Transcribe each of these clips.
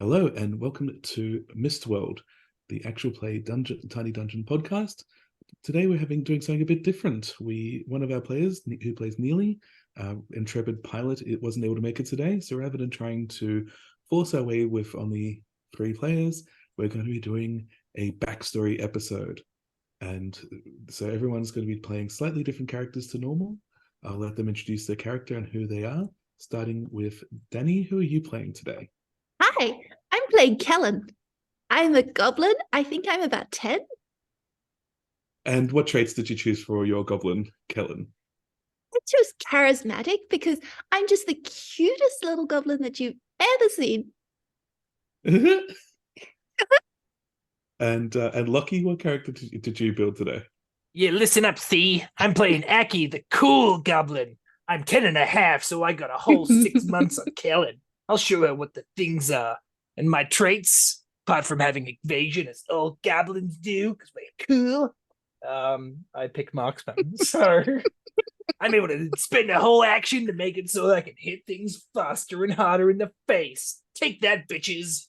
Hello and welcome to Mistworld, the actual play Tiny Dungeon podcast. Today we're doing something a bit different. One of our players who plays Neely, intrepid pilot, it wasn't able to make it today. So rather than trying to force our way with only 3 players, we're going to be doing a backstory episode. And so everyone's going to be playing slightly different characters to normal. I'll let them introduce their character and who they are, starting with Danny. Who are you playing today? Hi, I'm playing Kellen. I'm a goblin. I think I'm about 10. And what traits did you choose for your goblin, Kellen? I chose charismatic because I'm just the cutest little goblin that you've ever seen. And Lucky, what character did you build today? Yeah, listen up, see. I'm playing Aki, the cool goblin. I'm 10.5, so I got a whole 6 months on Kellen. I'll show her what the things are. And my traits, apart from having evasion as all goblins do, because we're cool, I pick marksman. So I'm able to spend a whole action to make it so that I can hit things faster and harder in the face. Take that, bitches.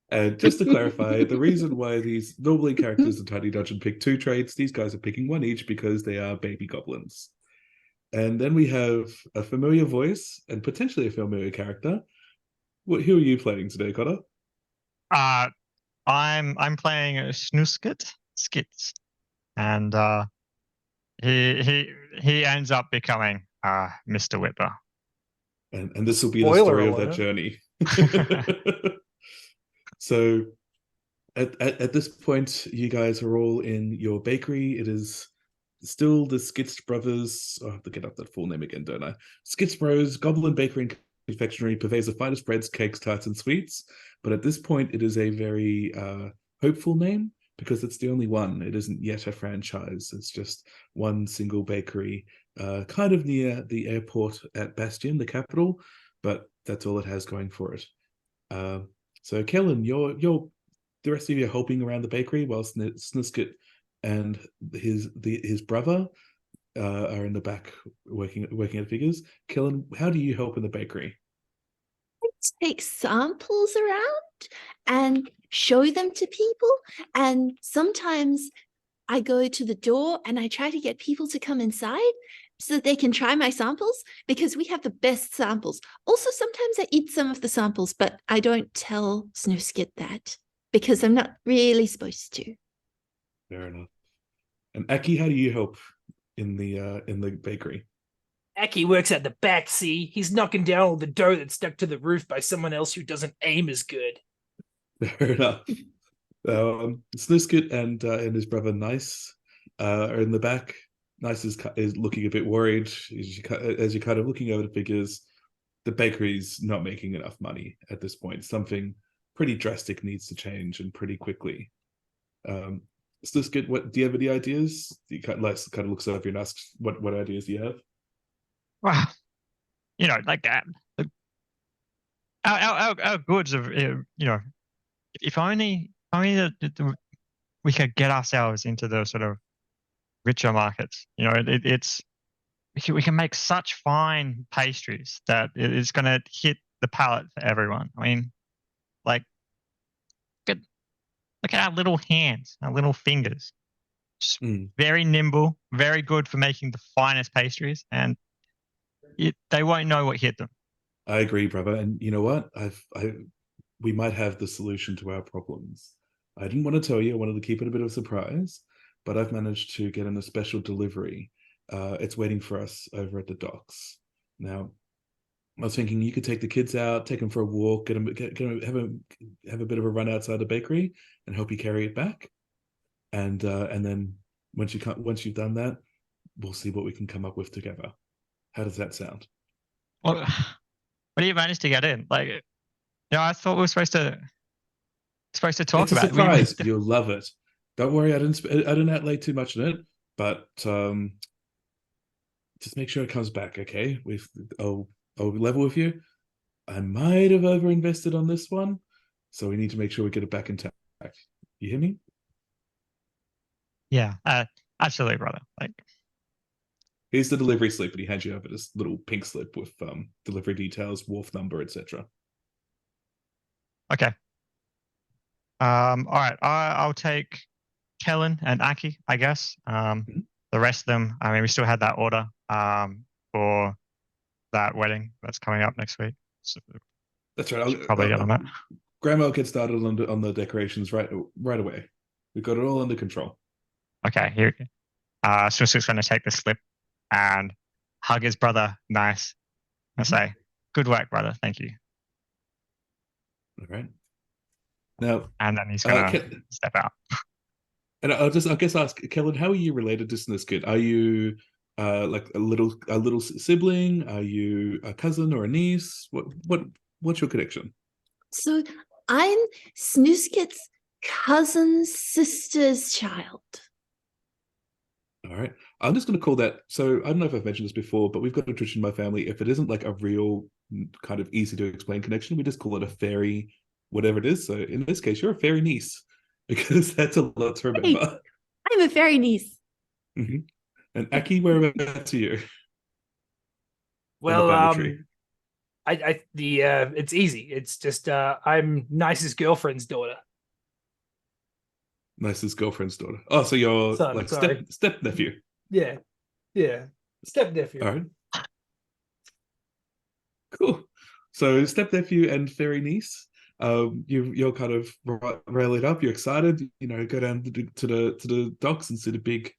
And just to clarify, the reason why these normally characters in Tiny Dungeon pick 2 traits, these guys are picking 1 each because they are baby goblins. And then we have a familiar voice and potentially a familiar character. Who are you playing today, Connor? I'm playing Skits, and he ends up becoming Mr. Whipper. And this will be the Spoiler story of their alert. journey. So at this point, you guys are all in your bakery. It is still the Skits Brothers. I have to get up that full name again, don't I? Skits Bros, Goblin Bakery and Confectionery purveys the finest breads, cakes, tarts, and sweets. But at this point, it is a very hopeful name because it's the only one. It isn't yet a franchise. It's just one single bakery, kind of near the airport at Bastion, the capital. But that's all it has going for it. So, Kellen, you're the rest of you are helping around the bakery while Sniskit and his brother are in the back working at figures. Kellen, how do you help in the bakery? I take samples around and show them to people. And sometimes I go to the door and I try to get people to come inside so that they can try my samples because we have the best samples. Also, sometimes I eat some of the samples, but I don't tell Snooskit that because I'm not really supposed to. Fair enough. And Aki, how do you help in the bakery? Aki works at the back, see? He's knocking down all the dough that's stuck to the roof by someone else who doesn't aim as good. Fair enough. Sniskit and his brother Nice are in the back. Nice is looking a bit worried as you're kind of looking over the figures. The bakery's not making enough money at this point. Something pretty drastic needs to change and pretty quickly. Sniskit, what do you have any ideas? He kind of looks over and asks, "What ideas do you have?" Wow, like that. Our goods are, if only we could get ourselves into the sort of richer markets. We can make such fine pastries that it's going to hit the palate for everyone. I mean, like, look at our little hands, our little fingers. Just very nimble, very good for making the finest pastries, and they won't know what hit them. I agree, brother. And you know what? We might have the solution to our problems. I didn't want to tell you. I wanted to keep it a bit of a surprise, but I've managed to get in a special delivery. It's waiting for us over at the docks. Now, I was thinking you could take the kids out, take them for a walk, have a bit of a run outside the bakery, and help you carry it back. And then once you've done that, we'll see what we can come up with together. How does that sound? Well, what do you manage to get in? I thought we were supposed to talk It's a about surprise. You'll love it. Don't worry, I didn't outlay too much in it, but just make sure it comes back, okay? I'll level with you. I might have overinvested on this one, so we need to make sure we get it back intact. You hear me? Yeah, absolutely, brother. Here's the delivery slip, and he hands you over this little pink slip with delivery details, wharf number, etc. Okay. All right. I'll take Kellen and Aki, I guess. The rest of them, I mean, we still had that order for that wedding that's coming up next week. So That's right. probably get on that. Grandma gets started on the decorations right away. We've got it all under control. Okay, here. Swift's going to take the slip and hug his brother. Nice. I say, good work, brother. Thank you. All right. Now, and then he's going to step out. And I guess ask Kellen, how are you related to Sniskit? Are you like a little sibling? Are you a cousin or a niece? What's your connection? So I'm Snooskit's cousin's sister's child. All right. I'm just going to call that. So I don't know if I've mentioned this before, but we've got a tradition in my family. If it isn't like a real kind of easy to explain connection, we just call it a fairy, whatever it is. So in this case, you're a fairy niece because that's a lot to remember. Hey, I'm a fairy niece. Mm-hmm. And Aki, whereabouts are you? Well, it's easy. It's just I'm Nice's girlfriend's daughter. Nice's girlfriend's daughter. Oh, so you're Son, like sorry. step nephew. Yeah, step nephew. All right. Cool. So step nephew and fairy niece. You're kind of rallied up. You're excited. You know, go down to the docks and see the big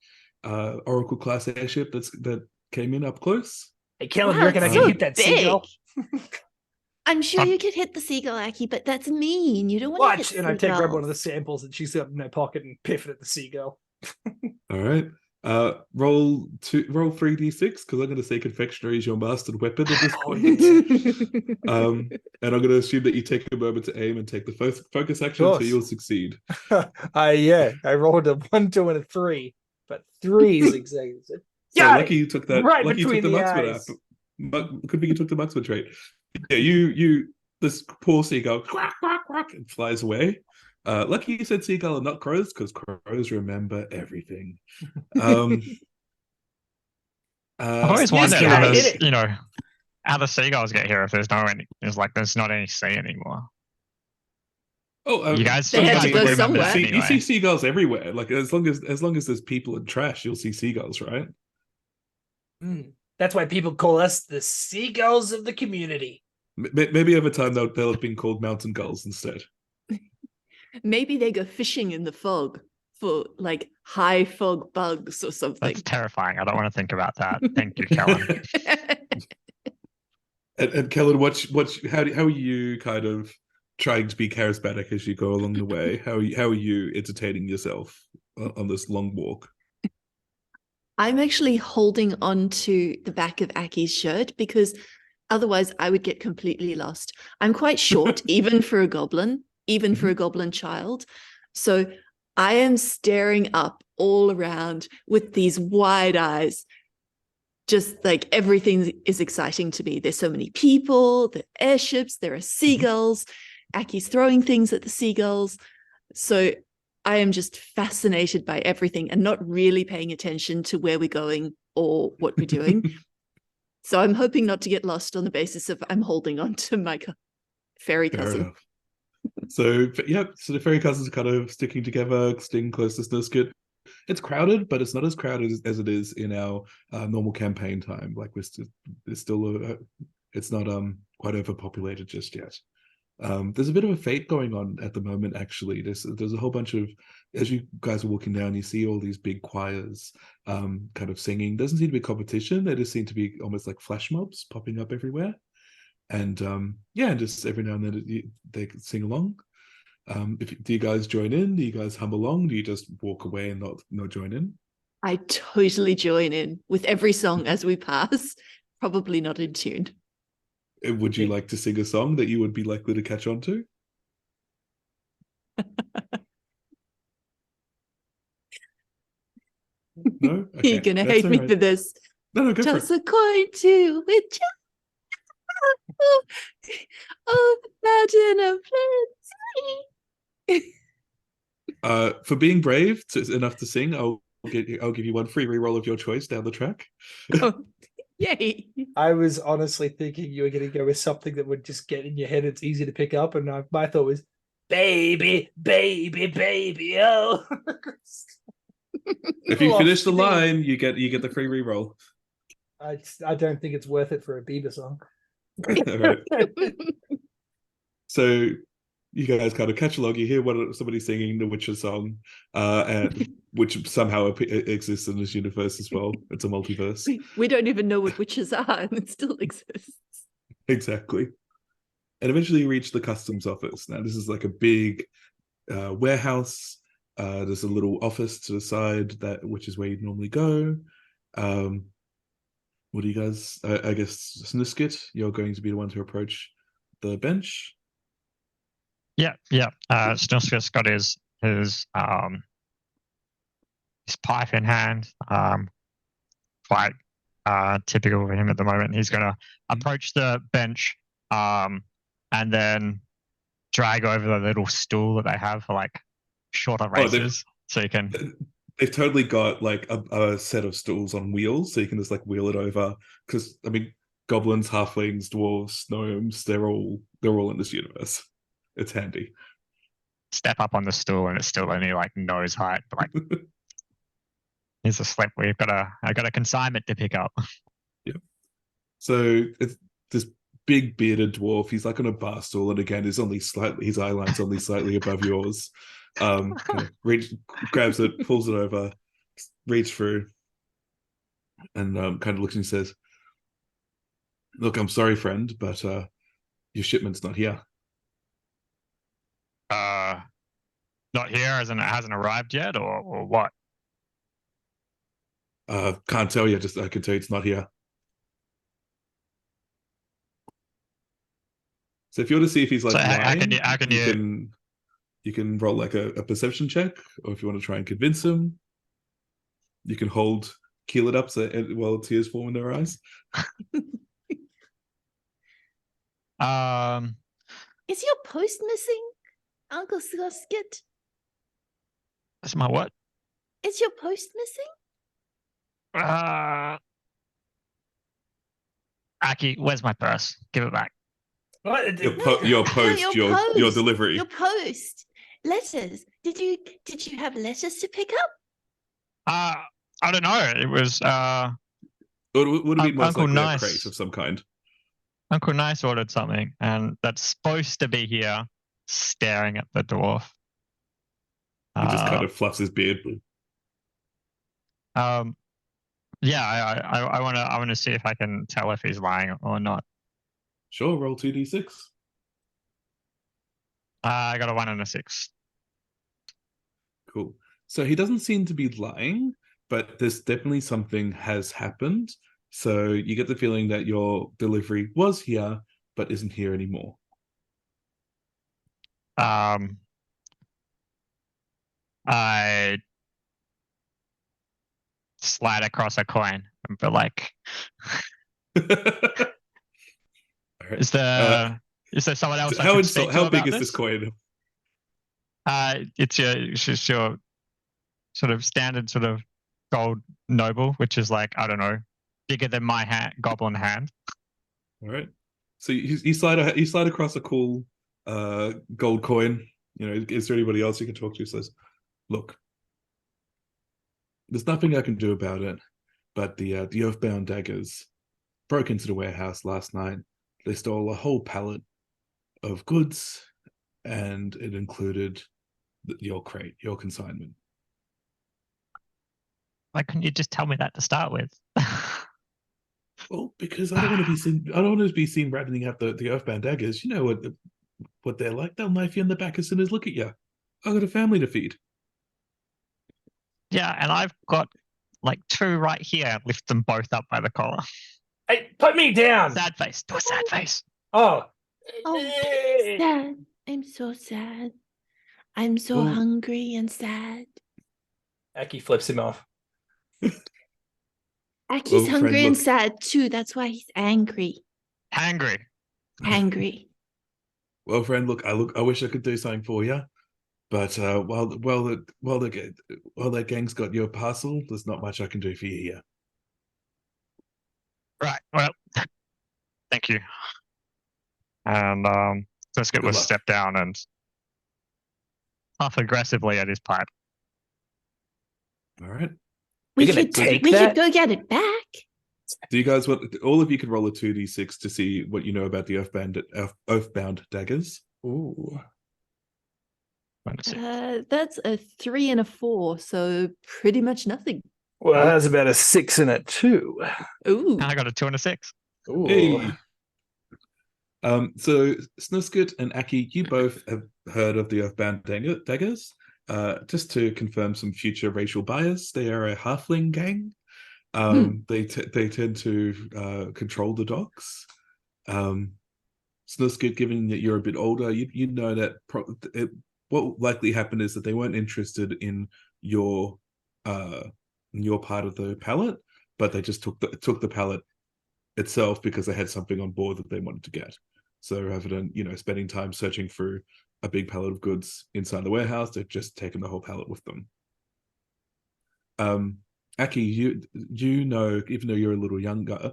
Oracle class airship that came in up close. Hey, Kellen, Wow, you reckon I it's can so hit that big. seagull? I'm sure you could hit the seagull, Aki, but that's mean. You don't want Watch, to hit and I grab one of the seagulls. samples that she's got in her pocket and piff it at the seagull. All right. Roll 3d6 because I'm going to say confectionery is your mastered weapon at this Oh, point. yeah. And I'm going to assume that you take a moment to aim and take the focus action, so you'll succeed. I rolled a 1, 2, and a 3, but 3 is exactly. So lucky you took that. Right lucky you took between the the marksman eyes. app. Could be you took the marksman trait. Yeah, you this poor seagull quack, quack, quack, and flies away. Lucky you said seagull and not crows, because crows remember everything. I've always wondered can how I those, hit it? how the seagulls get here if there's not any sea anymore. Oh, You guys, They you had guys to go would remember somewhere. that You anyway. see seagulls everywhere. Like as long as there's people and trash, you'll see seagulls, right? That's why people call us the seagulls of the community. Maybe over time they'll have been called mountain gulls instead. Maybe they go fishing in the fog for like high fog bugs or something. That's terrifying. I don't want to think about that. Thank you, Kellen. And Kellen, how are you kind of trying to be charismatic as you go along the way? How are you entertaining yourself on this long walk? I'm actually holding on to the back of Aki's shirt because otherwise I would get completely lost. I'm quite short, even for a goblin, even for a goblin child. So I am staring up all around with these wide eyes. Just like everything is exciting to me. There's so many people, the airships, there are seagulls. Aki's throwing things at the seagulls. So I am just fascinated by everything and not really paying attention to where we're going or what we're doing. So I'm hoping not to get lost on the basis of I'm holding on to my fairy cousin. So the fairy cousins are kind of sticking together, staying close to Snowskit. It's crowded, but it's not as crowded as it is in our normal campaign time. Like it's not quite overpopulated just yet. There's a bit of a fate going on at the moment. Actually, there's a whole bunch of, as you guys are walking down, you see all these big choirs kind of singing. Doesn't seem to be competition. They just seem to be almost like flash mobs popping up everywhere. And and just every now and then they sing along. Do you guys join in? Do you guys hum along? Do you just walk away and not join in? I totally join in with every song as we pass. Probably not in tune. Would you like to sing a song that you would be likely to catch on to? No? Okay, You're going to hate me for this. No, go Toss for it. a coin to which oh, mountain of plenty. For being brave enough to sing, I'll give you one free reroll of your choice down the track. Oh, Yay. I was honestly thinking you were going to go with something that would just get in your head. It's easy to pick up, and my thought was, baby, baby, baby. Oh, If you Oh, finish the Steve. line, you get the free reroll. I don't think it's worth it for a Bieber song. All right. So you guys kind of catch along. You hear somebody singing the Witcher song, and which somehow exists in this universe as well. It's a multiverse. We don't even know what witches are, and it still exists. Exactly. And eventually you reach the customs office. Now this is like a big warehouse. There's a little office to the side which is where you'd normally go. What do you guys? I guess Sniskit, you're going to be the one to approach the bench. Yeah. Stilskit's got his pipe in hand. Quite typical for him at the moment. He's gonna approach the bench, and then drag over the little stool that they have for like shorter races, so you can. They've totally got like a set of stools on wheels, so you can just like wheel it over. Because I mean, goblins, halflings, dwarves, gnomes—they're all in this universe. It's handy. Step up on the stool, and it's still only like nose height. But like, here's a slip. I got a consignment to pick up. Yeah. So it's this big bearded dwarf. He's like on a bar stool, and again, his eye line's only slightly above yours. Kind of grabs it, pulls it over, reads through, and kind of looks and says, "Look, I'm sorry, friend, but your shipment's not here." Not here, as in it hasn't arrived yet, or what? Can't tell you. Just I can tell you it's not here. So if you want to see if he's like lying, you can roll like a perception check, or if you want to try and convince him, you can keel it up while tears form in their eyes. Is your post missing, Uncle Skit? That's my what? Is your post missing? Aki, where's my purse? Give it back. What? Your delivery. Your post. Letters. Did you have letters to pick up? I don't know. It was would it be most Uncle likely Nice. a crate of some kind? Uncle Nice ordered something, and that's supposed to be here, staring at the dwarf. He just kind of fluffs his beard. Yeah, I want to see if I can tell if he's lying or not. Sure, roll 2d6. I got a 1 and a 6. Cool. So he doesn't seem to be lying, but there's definitely something has happened. So you get the feeling that your delivery was here, but isn't here anymore. I slide across a coin and be like, Right. is there someone else how big is this coin? It's your sort of standard sort of gold noble, which is like, I don't know, bigger than my goblin hand. All right. So you slide across a cool gold coin. You know, is there anybody else you can talk to? Says, look, there's nothing I can do about it, but the Earthbound daggers broke into the warehouse last night. They stole a whole pallet of goods, and it included your crate, your consignment. Why couldn't you just tell me that to start with? Well, because I don't want to be seen. I don't want to be seen rattling out the Earthbound daggers. You know what they're like. They'll knife you in the back as soon as look at you. I've got a family to feed. Yeah, and I've got like 2 right here. Lift them both up by the collar. Hey, put me down. Sad face. Do a sad face. Oh. Sad. I'm so sad. I'm so hungry and sad. Aki flips him off. Aki's hungry and sad too. That's why he's angry. Angry. Well, friend, look. I wish I could do something for you, but while that gang's got your parcel, there's not much I can do for you here. Right. Well, thank you. And Trisket Good will luck. step down and puff aggressively at his pipe. All right. We You're gonna could take we that? could go get it back. Do you guys want? All of you can roll a 2d6 to see what you know about the Earthbound daggers. Ooh. Let's see. That's a 3 and a 4, so pretty much nothing. Well, that's about a 6 and a 2. Ooh. I got a 2 and a 6. Ooh. Hey. So Snuskit and Aki, you both have heard of the Earthbound daggers. Just to confirm some future racial bias, they are a halfling gang. They tend to control the docks. Snuskit, given that you're a bit older, you know that what likely happened is that they weren't interested in your part of the pallet, but they just took the pallet itself because they had something on board that they wanted to get. So rather than spending time searching through a big pallet of goods inside the warehouse, they've just taken the whole pallet with them. Aki, you know, even though you're a little younger,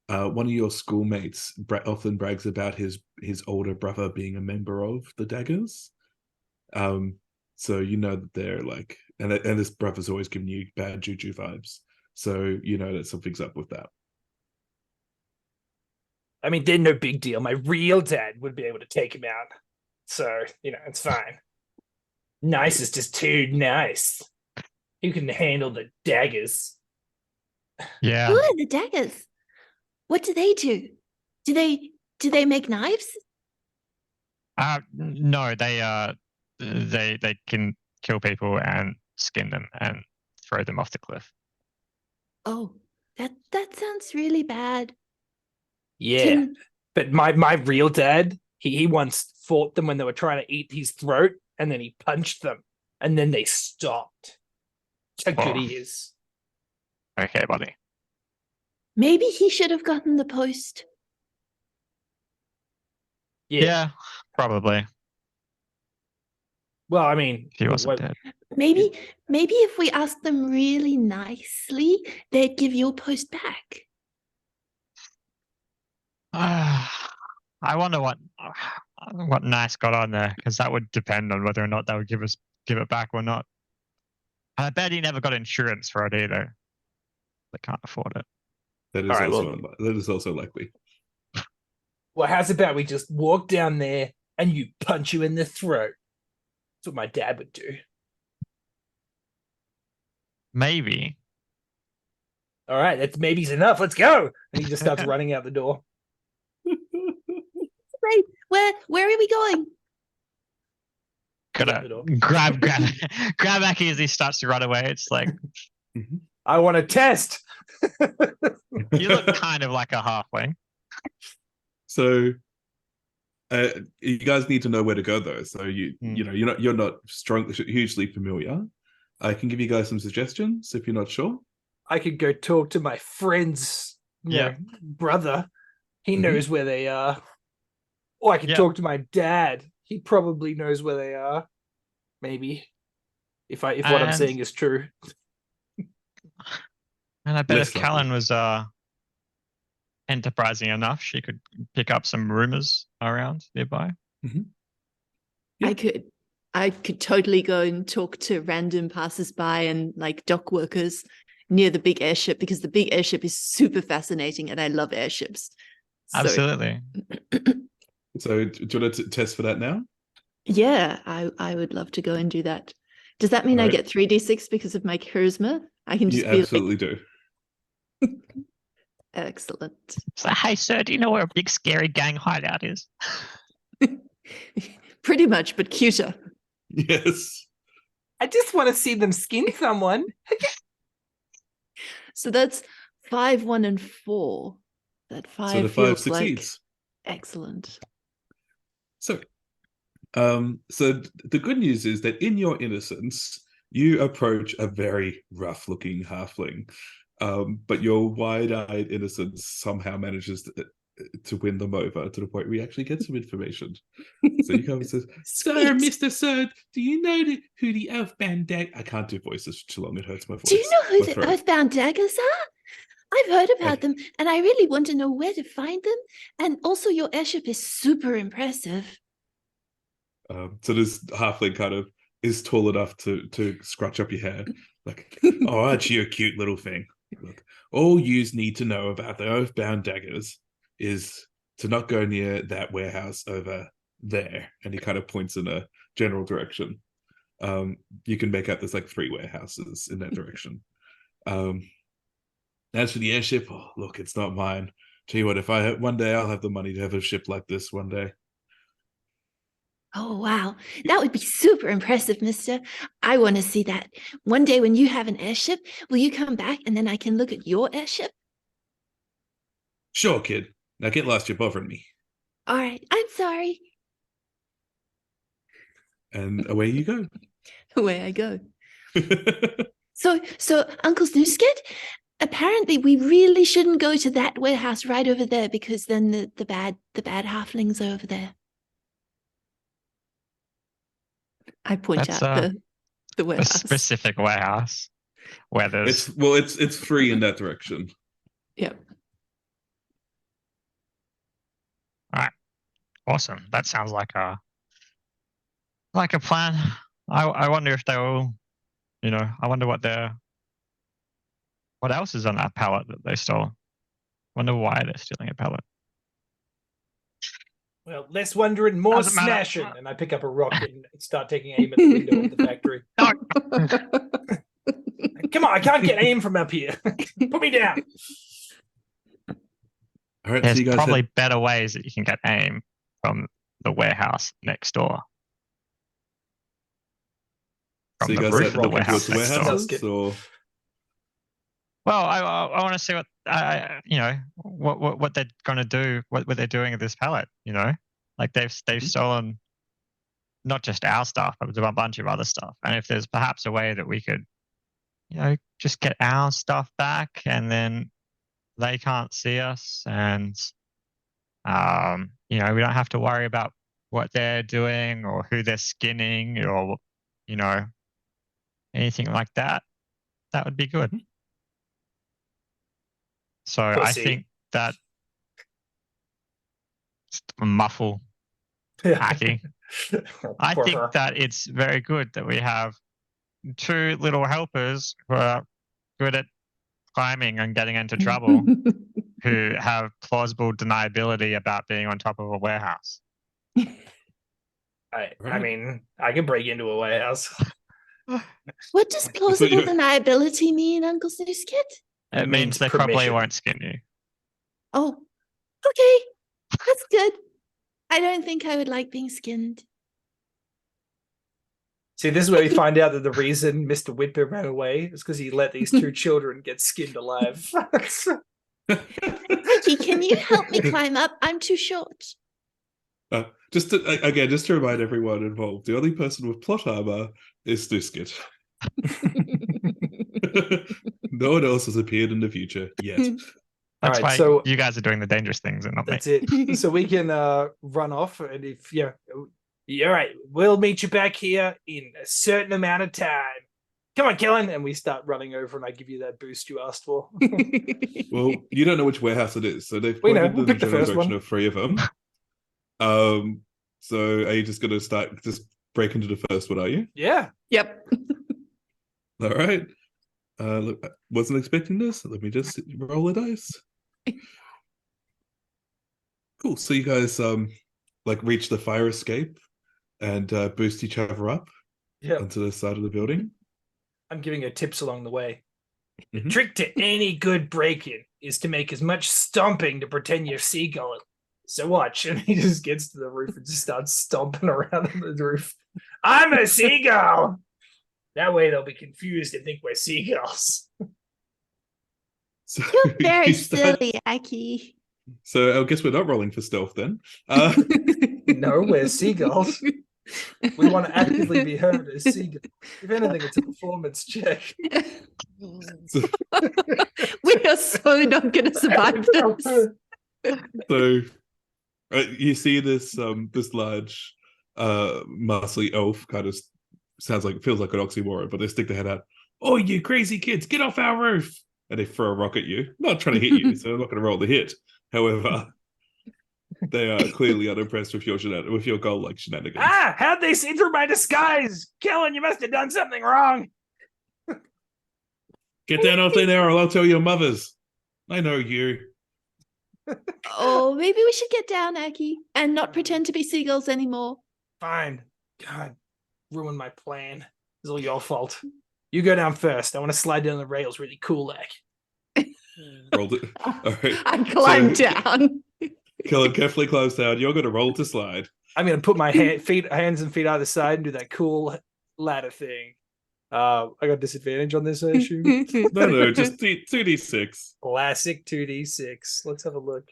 one of your schoolmates often brags about his older brother being a member of the daggers. So you know that they're like, and this brother's always giving you bad juju vibes. So you know that something's up with that. I mean, they're no big deal. My real dad would be able to take him out. So, it's fine. Nice is just too nice. You can handle the daggers. Yeah. Who are the daggers? What do they do? Do they make knives? No, they can kill people and skin them and throw them off the cliff. Oh, that sounds really bad. Yeah. But my real dad, he once fought them when they were trying to eat his throat, and then he punched them, and then they stopped. That's how good he is. Okay, buddy. Maybe he should have gotten the post. Yeah, probably. Well, I mean, He wasn't dead. Maybe if we ask them really nicely, they'd give your post back. I wonder what Nice got on there, because that would depend on whether or not they would give it back or not. I bet he never got insurance for it either. They can't afford it. That is also likely. Well, how's about we just walk down there and you punch you in the throat? That's what my dad would do. Maybe. All right, that's maybe's enough. Let's go. And he just starts running out the door. Right, where are we going? Gonna grab Aki as he starts to run away. It's like, I want to test. you look kind of like a halfling. So you guys need to know where to go though. So you're not hugely familiar. I can give you guys some suggestions if you're not sure. I could go talk to my friend's brother. He knows where they are. Or I could talk to my dad. He probably knows where they are. Maybe. If what I'm saying is true. And I bet Less if Callan was enterprising enough, she could pick up some rumors around nearby. Yeah. I could totally go and talk to random passersby and like dock workers near the big airship, because the big airship is super fascinating and I love airships. Absolutely. So do you want to test for that now? Yeah, I would love to go and do that. Does that mean I get 3d6 because of my charisma? I can just You absolutely do. Excellent. So, hey, sir, do you know where a big scary gang hideout is? Pretty much, but cuter. Yes. I just want to see them skin someone. So that's 5, 1, and 4. That 5 So the 5 feels succeeds. like excellent. So the good news is that in your innocence, you approach a very rough-looking halfling, but your wide-eyed innocence somehow manages to win them over to the point where you actually get some information. So you come and says, "Sir, Mr. Sir, do you know who the Earthbound I can't do voices for too long; it hurts my voice. Do you know who my the throat. Earthbound daggers are? I've heard about them, and I really want to know where to find them. And also, your airship is super impressive. So this halfling kind of is tall enough to scratch up your hair. Like, oh, aren't you a cute little thing? Look, all yous need to know about the Earthbound daggers is to not go near that warehouse over there. And he kind of points in a general direction. You can make out there's like 3 warehouses in that direction. As for the airship, oh, look, it's not mine. Tell you what, if one day I'll have the money to have a ship like this one day. Oh, wow. That would be super impressive, mister. I want to see that. One day when you have an airship, will you come back and then I can look at your airship? Sure, kid. Now get lost, you're bothering me. All right. I'm sorry. And away you go. Away I go. So Uncle Snoosket, apparently we really shouldn't go to that warehouse right over there because then the bad halflings are over there. I point That's out the a warehouse. specific warehouse where there's it's free in that direction. Yep. awesome. That sounds like a plan. I wonder if they will, I wonder what else is on that pallet that they stole. Wonder why they're stealing a pallet. Well, less wondering, more Doesn't matter. smashing. And I pick up a rock and start taking aim at the window of the factory. Come on, I can't get aim from up here. Put me down. All right, There's so you guys probably better ways that you can get aim from the warehouse next door. From you the guys roof head of the walking towards warehouse the next door. warehouses, or Well, I want to see what what they're going to do, what they're doing at this pallet. Like they've stolen not just our stuff, but a bunch of other stuff. And if there's perhaps a way that we could, just get our stuff back, and then they can't see us, and we don't have to worry about what they're doing or who they're skinning or anything like that. That would be good. So I think that muffle hacking. I think that it's very good that we have 2 little helpers who are good at climbing and getting into trouble, who have plausible deniability about being on top of a warehouse. I mean, I can break into a warehouse. What does plausible deniability mean, Uncle Snoosket? It means they probably won't skin you. Oh, okay. That's good. I don't think I would like being skinned. See, this is where we find out that the reason Mr. Whitber ran away is because he let these 2 children get skinned alive. Mikey, can you help me climb up? I'm too short. Just to remind everyone involved, the only person with plot armor is Snoosket. No one else has appeared in the future yet. That's why so you guys are doing the dangerous things and not me. That's it. So we can run off, and if all right, we'll meet you back here in a certain amount of time. Come on, Kellen, and we start running over, and I give you that boost you asked for. Well, you don't know which warehouse it is, so they've pointed in the general direction of 3 of them. So are you just going to just break into the first one, are you? Yeah. Yep. All right. Look, I wasn't expecting this. Let me just roll the dice. Cool. So you guys reach the fire escape and boost each other up onto the side of the building. I'm giving you tips along the way. The trick to any good break-in is to make as much stomping to pretend you're seagull. So watch, and he just gets to the roof and just starts stomping around on the roof. I'm a seagull! That way they'll be confused and think we're seagulls. So you're very silly, Aki. So I guess we're not rolling for stealth then. No, we're seagulls. We want to actively be heard as seagulls. If anything, it's a performance check. We are so not going to survive this. So you see this large muscly elf kind of feels like an oxymoron, but they stick their head out. Oh, you crazy kids, get off our roof! and they throw a rock at you. I'm not trying to hit you, so I'm not going to roll the hit. However, they are clearly unimpressed with your goal-like shenanigans. Ah, how'd they see through my disguise? Kellen, you must have done something wrong. Get down off there, or I'll tell your mothers. I know you. Oh, maybe we should get down, Aggie, and not pretend to be seagulls anymore. Fine. God, ruined my plan. It's all your fault. You go down first. I want to slide down the rails really cool like. Rolled it. All right. I climbed down. Kellen carefully climbs down. You're going to roll to slide. I'm going to put my hands and feet either side and do that cool ladder thing. I got disadvantage on this, I assume. No, just 2d6. Classic 2d6. Let's have a look.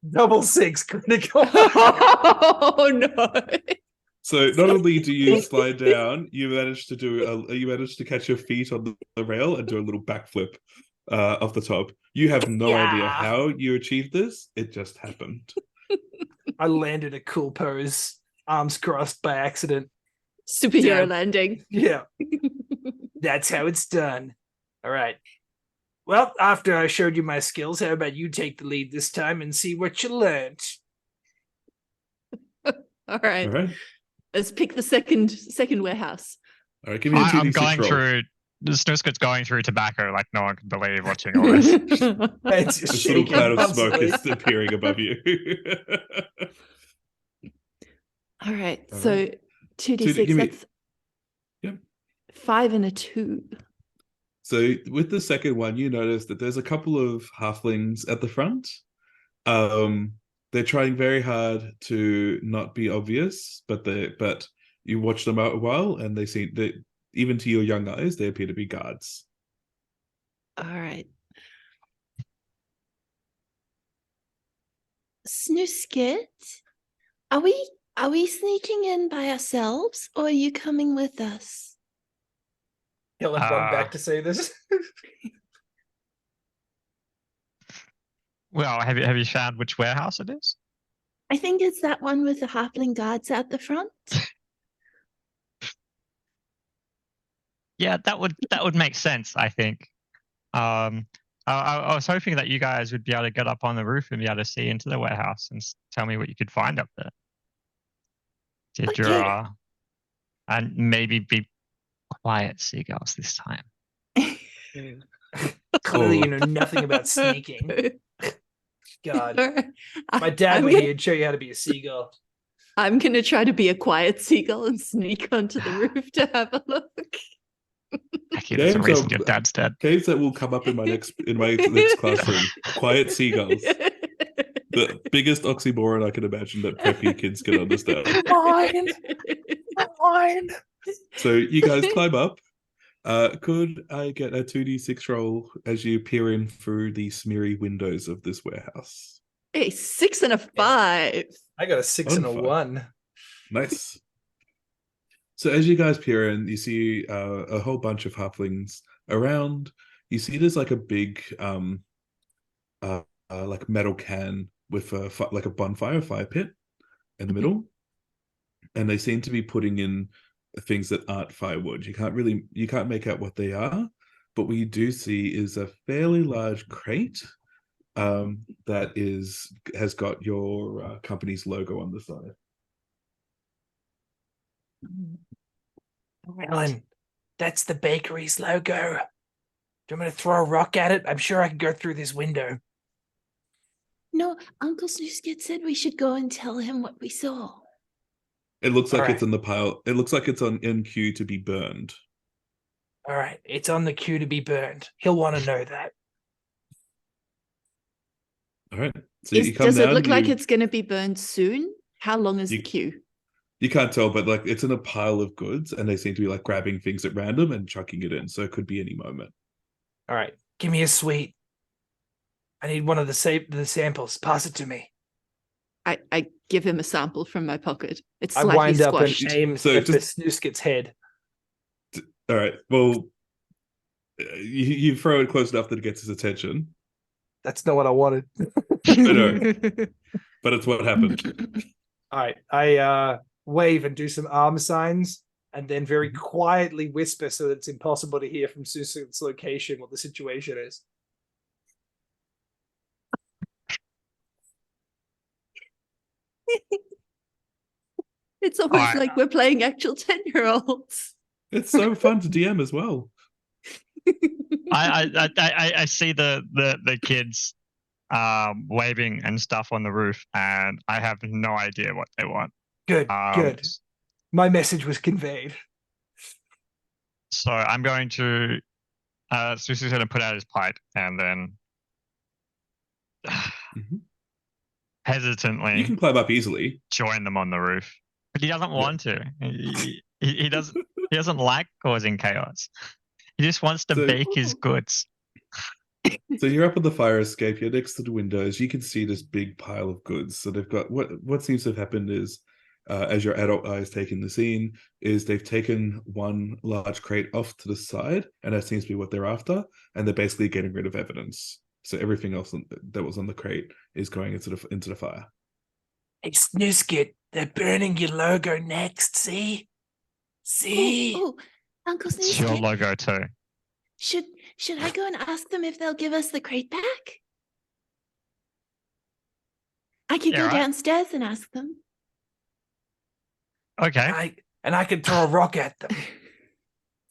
Double 6 critical. Oh no. So not only do you slide down, you manage to catch your feet on the rail and do a little backflip off the top. You have no idea how you achieved this. It just happened. I landed a cool pose, arms crossed by accident. Superhero landing. Yeah. That's how it's done. All right. Well, after I showed you my skills, how about you take the lead this time and see what you learned? All right. All right. Let's pick the second warehouse. All right, give me a 2d6 I'm going roll. through. The Snoosket's going through tobacco like no one can believe watching all this. It's This little cloud of smoke is appearing above you. All right. All So right. 2d6, give me- that's Yep. 5 and a 2. So with the second one, you notice that there's a couple of halflings at the front. They're trying very hard to not be obvious, but you watch them out a while, and they seem that even to your young eyes, they appear to be guards. All right. Snoosket, are we sneaking in by ourselves, or are you coming with us? Kellen run back to say this. Well, have you found which warehouse it is? I think it's that one with the halfling guards out the front. Yeah, that would make sense, I think. I was hoping that you guys would be able to get up on the roof and be able to see into the warehouse and tell me what you could find up there. Did Okay. and maybe be quiet seagulls this time. Clearly, you know nothing about sneaking. God, my dad I'm would gonna- here and show you how to be a seagull. I'm going to try to be a quiet seagull and sneak onto the roof to have a look. Actually, there's a Games reason are- your dad's dead. Games that will come up in my next classroom. Quiet seagulls. The biggest oxymoron I can imagine that preppy kids can understand. Fine. So you guys climb up. Could I get a 2d6 roll as you peer in through the smeary windows of this warehouse? A 6 and a 5. I got a 6 and a Fun. 1. Nice. So as you guys peer in, you see a whole bunch of halflings around. You see there's like a big like metal can with like a bonfire, fire pit in the middle. And they seem to be putting in things that aren't firewood. You can't make out what they are, but what you do see is a fairly large crate that has got your company's logo on the side. Ellen, that's the bakery's logo. Do you want me to throw a rock at it? I'm sure I can go through this window. No, Uncle Snoosket said we should go and tell him what we saw. It looks like All it's in the pile. It looks like it's in queue to be burned. All right, it's on the queue to be burned. He'll want to know that. All right. So you come Does it down, look like it's going to be burned soon? How long is the You- queue? You can't tell, but like it's in a pile of goods, and they seem to be like grabbing things at random and chucking it in. So it could be any moment. All right, give me a sweet. I need one of the samples. Pass it to me. I give him a sample from my pocket. It's I slightly wind up squashed. and aim So at the just- Snoosket's head. All right. Well, you throw it close enough that it gets his attention, That's not what I wanted. know. but it's what happened. All right, I wave and do some arm signs, and then very quietly whisper so that it's impossible to hear from Snoosket's location what the situation is. It's almost Alright. like we're playing actual 10-year-olds. It's so fun to DM as well. I see the kids waving and stuff on the roof, and I have no idea what they want. Good, good. My message was conveyed. So I'm going to Susie's going to put out his pipe and then hesitantly You can climb up easily. join them on the roof, but he doesn't want to. He doesn't. He doesn't like causing chaos. He just wants to bake his goods. So you're up on the fire escape. You're next to the windows. You can see this big pile of goods. So they've got what seems to have happened is, as your adult eyes take in the scene, is they've taken one large crate off to the side, and that seems to be what they're after. And they're basically getting rid of evidence. So everything else that was on the crate is going into the fire. Hey, Snoosket, they're burning your logo next. See? Oh, Uncle It's your Snoosket, logo too. should I go and ask them if they'll give us the crate back? I could go downstairs and ask them. Okay. And I can throw a rock at them.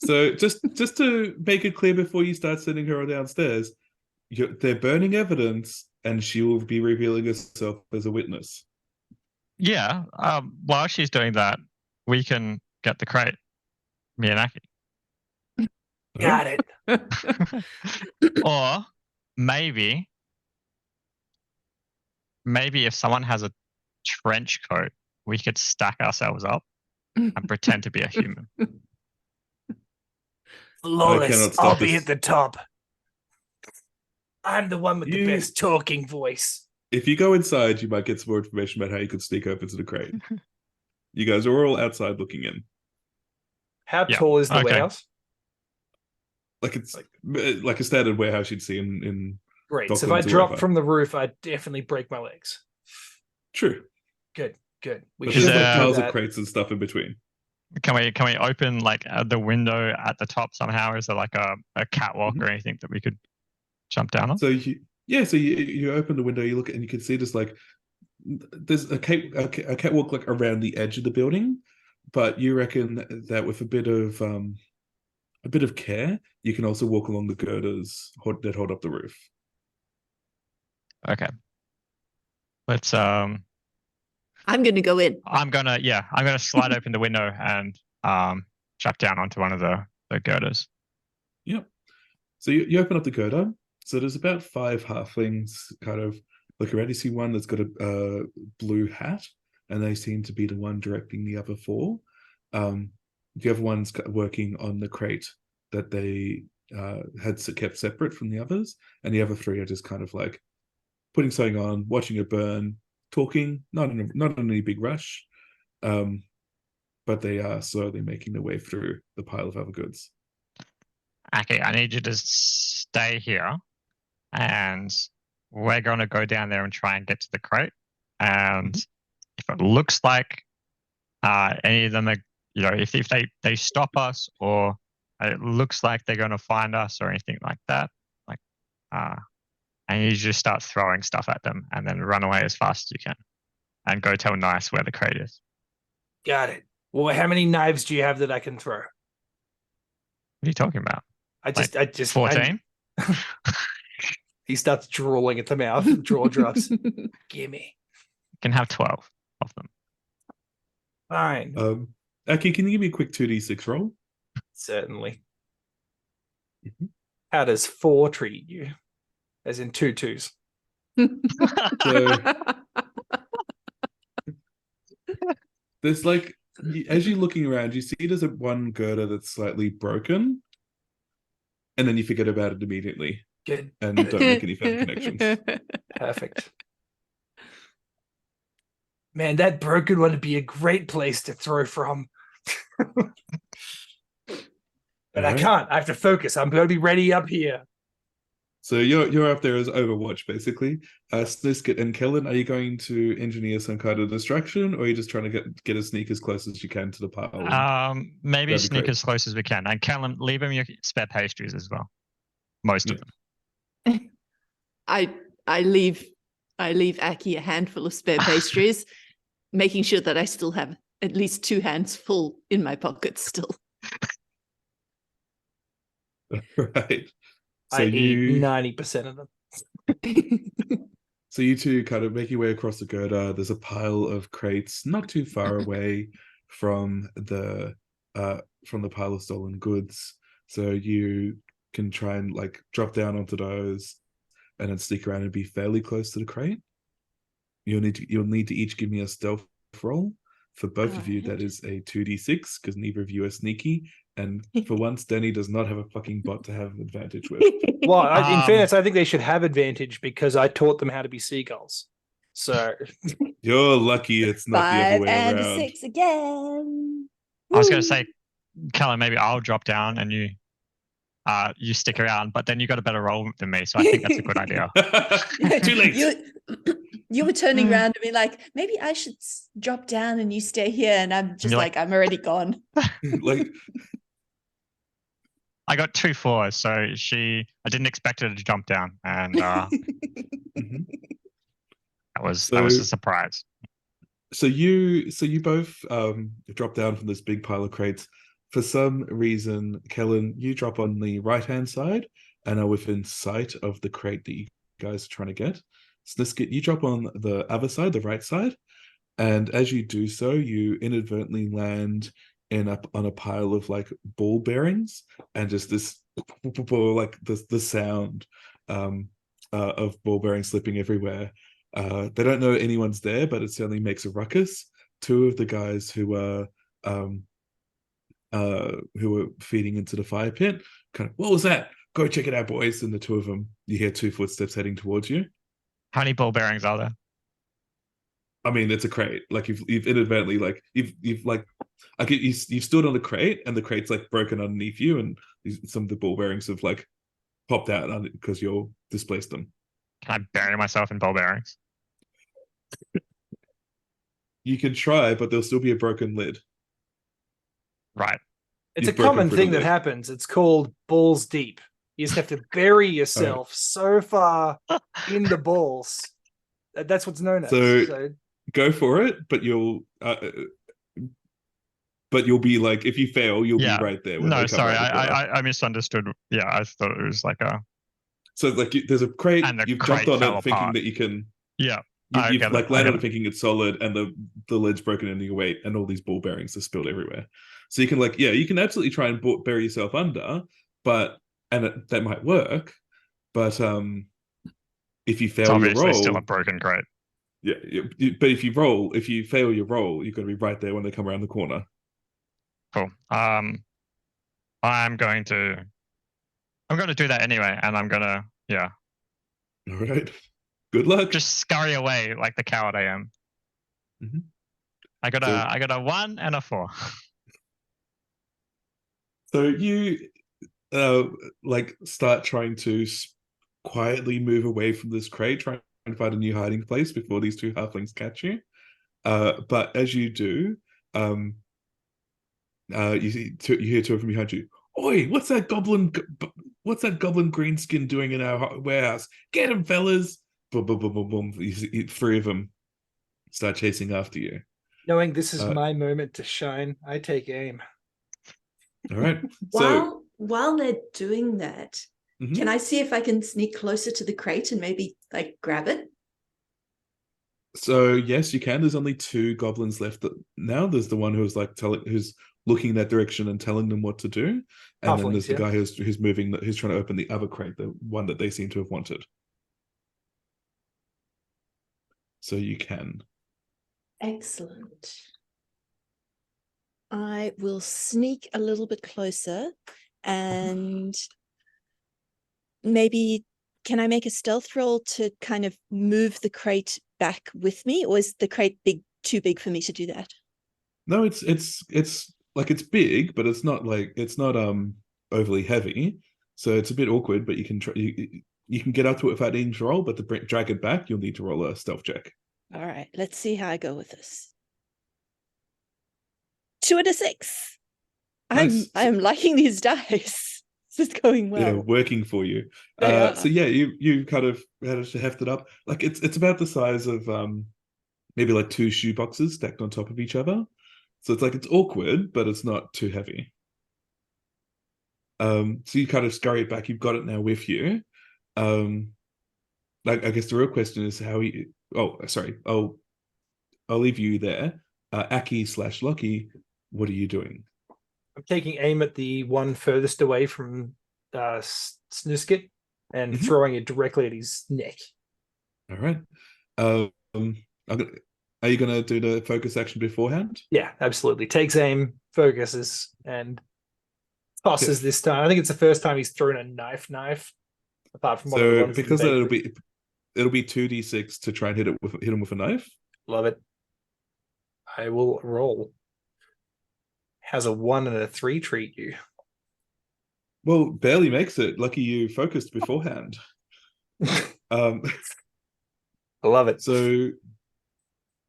So just to make it clear before you start sending her downstairs, they're burning evidence, and she will be revealing herself as a witness. Yeah. While she's doing that, we can get the crate. Me and Aki. Got it. Or maybe if someone has a trench coat, we could stack ourselves up and pretend to be a human. Flawless. I'll be at the top. I'm the one with the best talking voice. If you go inside, you might get some more information about how you could sneak up into the crate. You guys are all outside looking in. How tall is the warehouse? Like it's like a standard warehouse you'd see in Great. So if I drop from the roof, I'd definitely break my legs. True. Good. We should have piles of crates and stuff in between. Can we open like the window at the top somehow? Is there like a catwalk or anything that we could jump down on? So you open the window, you look and you can see just like there's a catwalk like around the edge of the building, but you reckon that with a bit of care, you can also walk along the girders that hold up the roof. Okay. Let's I'm gonna go in. I'm gonna slide open the window and jump down onto one of the girders. Yep. So you open up the girder. So there's about 5 halflings kind of look around. You see one that's got a blue hat, and they seem to be the one directing the other 4. The other one's working on the crate that they had kept separate from the others, and the other 3 are just kind of like putting something on, watching it burn, talking, not in any big rush, but they are slowly making their way through the pile of other goods. Okay, I need you to stay here, and we're going to go down there and try and get to the crate. And if it looks like any of them are, if they stop us, or it looks like they're going to find us or anything like that, I need you to start throwing stuff at them and then run away as fast as you can and go tell Nice where the crate is. Got it. Well, how many knives do you have that I can throw? What are you talking about? I just 14? He starts drooling at the mouth. The draw drops. Gimme. You can have 12 of them. Fine. Aki, can you give me a quick 2d6 roll? Certainly. How does 4 treat you? As in 2 2s. So there's like, as you're looking around, you see there's one girder that's slightly broken, and then you forget about it immediately. Good. And don't make any further connections. Perfect. Man, that broken one would be a great place to throw from. But I can't. I have to focus. I'm going to be ready up here. So you're up there as Overwatch, basically. Snisket and Kellen, are you going to engineer some kind of distraction, or are you just trying to get a sneak as close as you can to the pile? Maybe sneak as close as we can. And Kellen, leave him your spare pastries as well. Most of them. I leave Aki a handful of spare pastries, making sure that I still have at least 2 hands full in my pockets still. Right. So I eat you 90% of them. so you two kind of make your way across the girder. There's a pile of crates not too far away from the pile of stolen goods. So you can try and like drop down onto those and then sneak around and be fairly close to the crate. You'll need to each give me a stealth roll. For both of you, that Alright. is a 2d6 because neither of you are sneaky. And for once, Danny does not have a fucking bot to have advantage with. Well, in Um, fairness, I think they should have advantage because I taught them how to be seagulls. So You're lucky it's not the other 5 way and a around. 6 again. I was going to Woo. say, Kellen, maybe I'll drop down and you stick around, but then you got a better roll than me, so I think that's a good idea. Too late. You were turning around to be like, maybe I should drop down and you stay here. And I'm just you're like, I'm already gone. Like I got 2 4s, so I didn't expect her to jump down, and mhm. that was So- a surprise. So you both drop down from this big pile of crates. For some reason, Kellen, you drop on the right hand side and are within sight of the crate that you guys are trying to get. Sniskit, you drop on the other side, the right side, and as you do so, you inadvertently land on a pile of like ball bearings and just this like the sound of ball bearings slipping everywhere. They don't know anyone's there, but it certainly makes a ruckus. 2 of the guys who were feeding into the fire pit kind of, what was that? Go check it out, boys. And the 2 of them, you hear 2 footsteps heading towards you. How many ball bearings are there? I mean, it's a crate. Like you've inadvertently like you've like you've stood on the crate and the crate's like broken underneath you, and some of the ball bearings have like popped out because you're displaced them. Can I bury myself in ball bearings? You can try, but there'll still be a broken lid. Right. it's You've a broken common through the thing that lid. happens. It's called balls deep. You just have to bury yourself so far in the balls. That's what's known as. So- Go for it, but you'll be like, if you fail, you'll Yeah. be right there. When No, they come sorry, around the corner. I misunderstood. Yeah, I thought it was like a So like there's a crate, And the you've crate jumped on fell it thinking apart. that you can. yeah. You've get like it, I landed get on it. it thinking it's solid, and the lid's broken under your weight, and all these ball bearings are spilled everywhere. So you can like, yeah, you can absolutely try and bury yourself under, but that might work, but if you It's fail your obviously still a roll, broken crate. yeah, but if you fail your roll, you're going to be right there when they come around the corner. Cool. I'm going to do that anyway, and I'm gonna All right, good luck. just scurry away like the coward I am. Mhm. I got So- a 1 and a 4. So you like start trying to quietly move away from this crate, trying to find a new hiding place before these 2 halflings catch you. But as you do, you hear 2 of them behind you. Oi, what's that goblin greenskin doing in our warehouse? Get him, fellas! Boom, boom, boom, boom, boom. You see 3 of them start chasing after you. Knowing this is Uh, my moment to shine, I take aim. All right. So While they're doing that, mhm. can I see if I can sneak closer to the crate and maybe like grab it? So yes, you can. There's only 2 goblins left now. There's the one who's like who's looking in that direction and telling them what to do, and then there's Halflings, the yeah. guy who's moving, who's trying to open the other crate, the one that they seem to have wanted. So you can. Excellent. I will sneak a little bit closer and maybe can I make a stealth roll to kind of move the crate back with me, or is the crate too big for me to do that? No, it's like it's big, but it's not overly heavy. So it's a bit awkward, but you can try. You can get up to it without needing to roll, but to drag it back, you'll need to roll a stealth check. All right, let's see how I go with this. 2 and a 6. Nice. I'm liking these dice. This is going well. Yeah, working for you. They are. So yeah, you kind of managed to heft it up. Like it's about the size of maybe like 2 shoe boxes stacked on top of each other. So it's like it's awkward, but it's not too heavy. So you kind of scurry it back. You've got it now with you. Like I guess the real question is how you. Oh, sorry. I'll leave you there. Aki / Lucky, what are you doing? I'm taking aim at the one furthest away from Snusket and throwing it directly at his neck. All right. Are you gonna do the focus action beforehand? Yeah, absolutely. Takes aim, focuses, and tosses this time. I think it's the first time he's thrown a knife. Apart from one of the ones because it'll be 2d6 to try and hit him with a knife. Love it. I will roll. Has a 1 and a 3 treat you. Well, barely makes it. Lucky you focused beforehand. I love it. So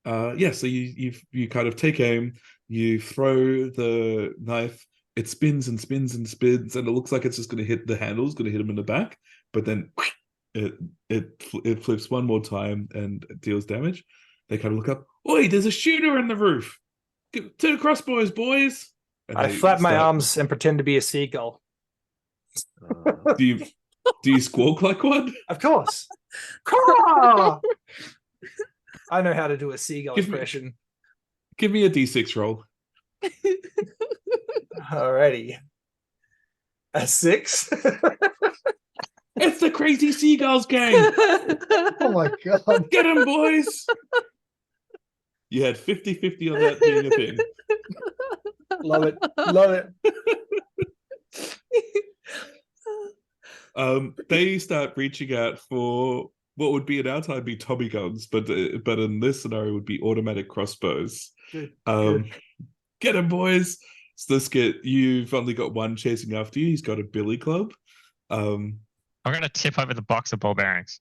so you kind of take aim, you throw the knife, it spins and spins and spins, and it looks like it's just gonna hit the handles, gonna hit him in the back, but then it flips one more time and deals damage. They kind of look up, oi, there's a shooter in the roof. To the crossbows, boys. And I flap my arms and pretend to be a seagull. Do you squawk like one? Of course. I know how to do a seagull impression. Give me a d6 roll. Alrighty. A 6. It's the crazy seagulls gang. Oh my god. Get them, boys. You had 50-50 on that being a thing. Love it. Love it. They start reaching out for what would be in our time be Tommy guns, but in this scenario would be automatic crossbows. Good. Get him, boys. You've only got one chasing after you. He's got a billy club. I'm gonna tip over the box of ball bearings.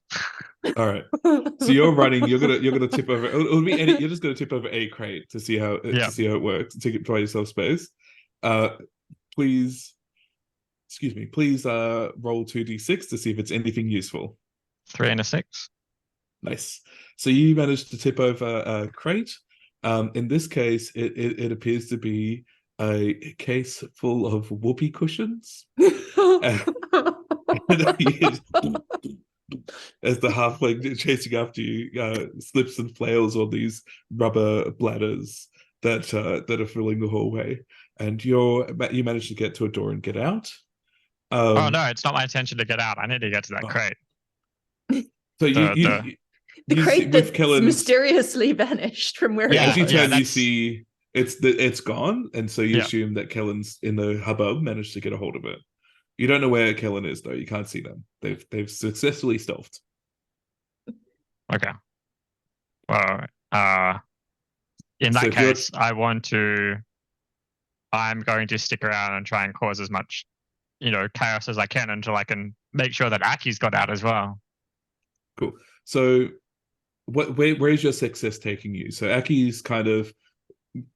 All right. So you're running. You're gonna tip over. It'll be you're just gonna tip over a crate to see how it works. To buy yourself space. Please. Excuse me. Please roll 2d6 to see if it's anything useful. 3 and a 6. Nice. So you managed to tip over a crate. In this case, it appears to be a case full of whoopee cushions. As the halfling chasing after you slips and flails on these rubber bladders that are filling the hallway, and you manage to get to a door and get out. Oh no, it's not my intention to get out. I need to get to that crate. So the crate that's mysteriously vanished from where. As you turn, you see it's gone, and so you assume that Kellen's in the hubbub managed to get a hold of it. You don't know where Kellen is, though. You can't see them. They've successfully stealthed. Okay. Well, in that case, I'm going to stick around and try and cause as much, chaos as I can until I can make sure that Aki's got out as well. Cool. So, where's your success taking you? So Aki's kind of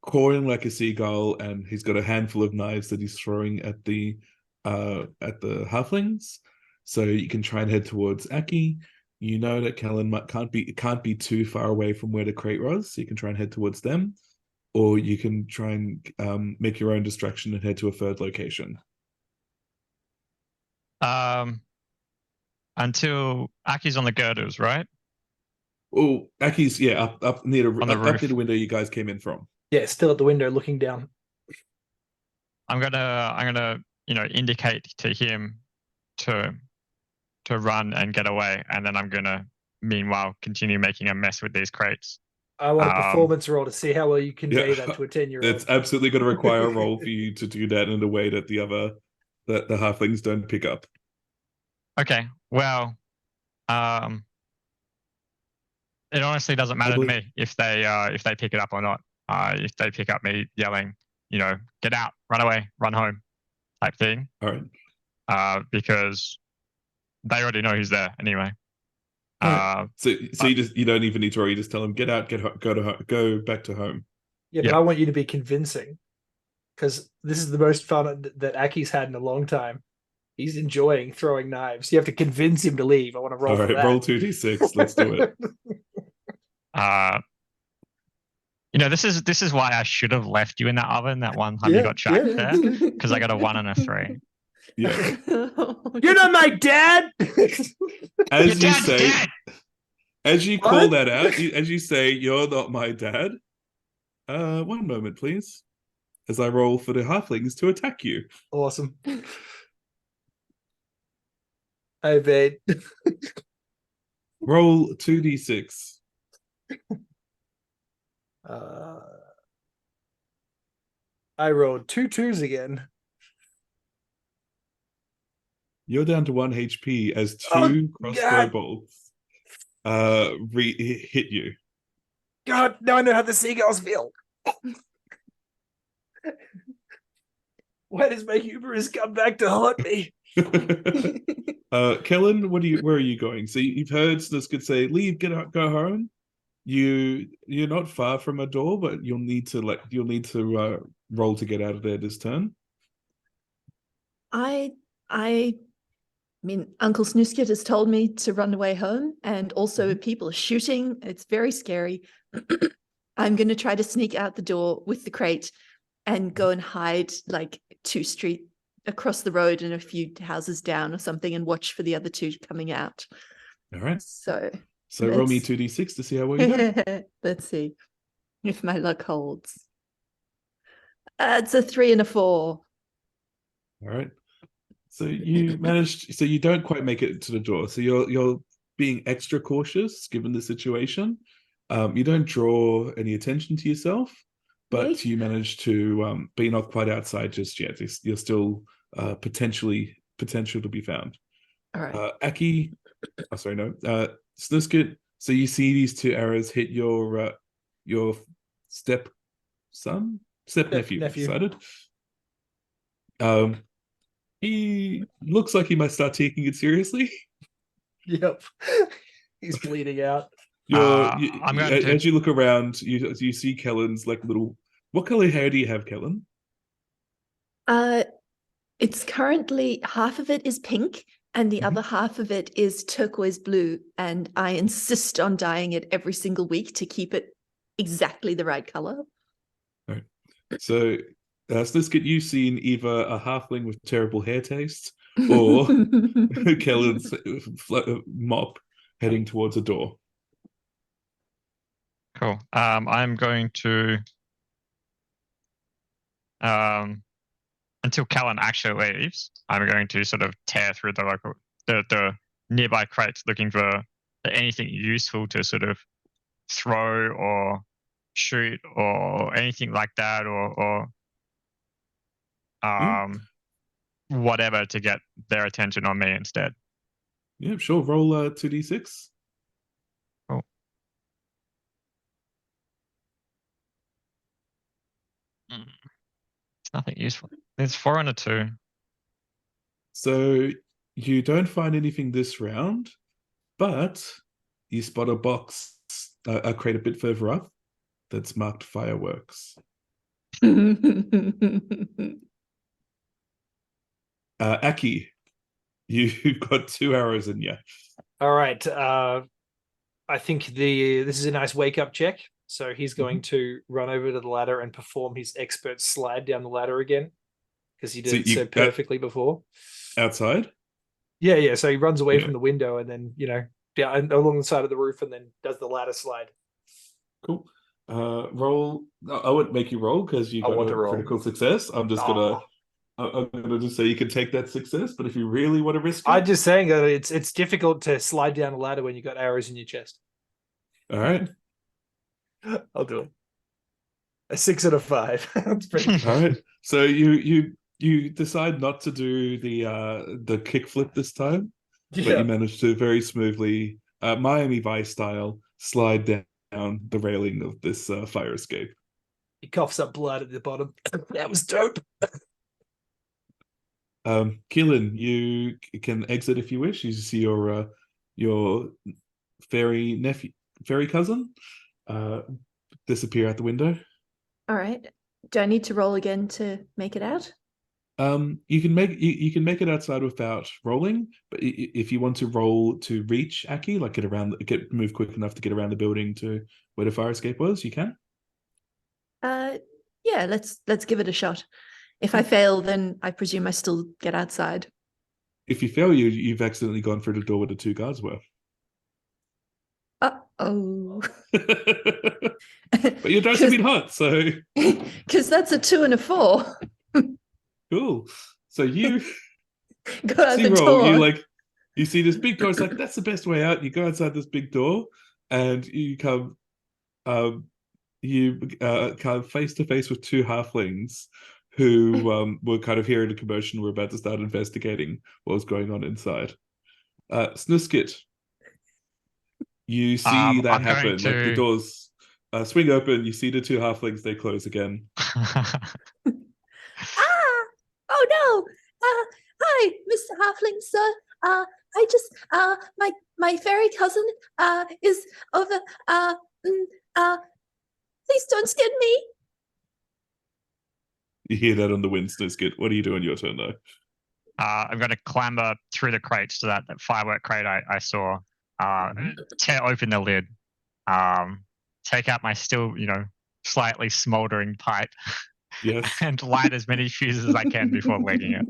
cawing like a seagull, and he's got a handful of knives that he's throwing at the halflings. So you can try and head towards Aki. You know that Kellen can't be too far away from where the crate was, so you can try and head towards them, or you can try and make your own distraction and head to a third location. Until Aki's on the girders, right? Oh, Aki's up near the window you guys came in from. Yeah, still at the window looking down. I'm gonna indicate to him to run and get away, and then I'm gonna meanwhile continue making a mess with these crates. I want a performance roll to see how well you convey that to a 10-year-old. It's absolutely going to require a roll for you to do that in a way that the halflings don't pick up. Okay, well, it honestly doesn't matter to me if they pick it up or not. If they pick up me yelling, get out, run away, run home, type thing. All right. Because they already know who's there anyway. So you don't even need to worry. You just tell them get out, go back to home. Yeah, but I want you to be convincing, because this is the most fun that Aki's had in a long time. He's enjoying throwing knives. You have to convince him to leave. I want to roll. All right, roll 2d6. Let's do it. This is why I should have left you in that oven that one time you got trapped there, because I got a 1 and a 3. Yeah. You're not my dad. As Your you dad's say, dead! as you What? call that out, as you say, "You're not my dad." One moment, please, as I roll for the halflings to attack you. Awesome. I bet. Roll 2d6. I rolled 2 2s again. You're down to 1 HP as 2 Oh, crossbow God. bolts hit you. God, now I know how the seagulls feel. Why does my hubris come back to haunt me? Kellen, where are you going? So you've heard Sniskit say, "Leave, get out, go home." You're not far from a door, but you'll need to roll to get out of there this turn. I mean, Uncle Snooskit has told me to run away home, and also people are shooting. It's very scary. I'm going to try to sneak out the door with the crate and go and hide like 2 streets across the road and a few houses down or something, and watch for the other 2 coming out. All right. So roll me 2d6 to see how well you do. let's see if my luck holds. It's a 3 and a 4. All right. So you managed. So you don't quite make it to the door. So you're being extra cautious given the situation. You don't draw any attention to yourself, but Right. you manage to be not quite outside just yet. You're still potential to be found. All right. Aki, sorry, no, Sniskit. So you see these 2 arrows hit your step nephew. Decided. He looks like he might start taking it seriously. Yep. He's bleeding out. I'm going to. As you look around, you see Kellen's like little. What color hair do you have, Kellen? It's currently half of it is pink and the other half of it is turquoise blue, and I insist on dyeing it every single week to keep it exactly the right color. All right. So, Sniskit, you've seen either a halfling with terrible hair taste or Kellen's mop heading towards a door. Cool. I'm going to until Callan actually leaves, I'm going to sort of tear through the nearby crates looking for anything useful to sort of throw or shoot or anything like that, or whatever to get their attention on me instead. Yeah, sure. Roll 2d6. Cool. It's nothing useful. It's 4 and a 2. So you don't find anything this round, but you spot a box, a crate a bit further up that's marked fireworks. Aki, you've got 2 arrows in you. All right. I think this is a nice wake up check. So he's going to run over to the ladder and perform his expert slide down the ladder again, because he did it so perfectly before. Outside? Yeah. So he runs away from the window and then, down along the side of the roof and then does the ladder slide. Cool. Roll. I won't make you roll because you got a critical success. I'm gonna just say you can take that success, but if you really want to risk it, I'm just saying that it's difficult to slide down a ladder when you got arrows in your chest. All right. I'll do it. A 6 and a 5. That's pretty good. All right. So you decide not to do the kickflip this time, but you manage to very smoothly, Miami Vice style, slide down the railing of this fire escape. He coughs up blood at the bottom. That was dope. Keelan, you can exit if you wish. You see your fairy cousin disappear out the window. All right. Do I need to roll again to make it out? You can make it outside without rolling, but if you want to roll to reach Aki, like move quick enough to get around the building to where the fire escape was, you can. Yeah, let's give it a shot. If I fail, then I presume I still get outside. If you fail, you've accidentally gone through the door where the 2 guards were. Uh-oh. But your dice have been hot, so Because that's a 2 and a 4. cool. So you Go out see the roll, door. you see this big door. It's like, that's the best way out. You go outside this big door, and you come face to face with 2 halflings who were kind of hearing the commotion. We're about to start investigating what was going on inside. Snuskit, you see that I'm happen. going Like the to- doors swing open. You see the 2 halflings. They close again. Oh no! Hi, Mr. Halfling, sir. I just my fairy cousin is over. Please don't skin me. You hear that on the wind, Snuskit. What are you doing your turn, though? I'm going to clamber through the crates to that firework crate I saw. Tear open the lid. Take out my still, slightly smoldering pipe. Yes. And light as many fuses as I can before lighting it.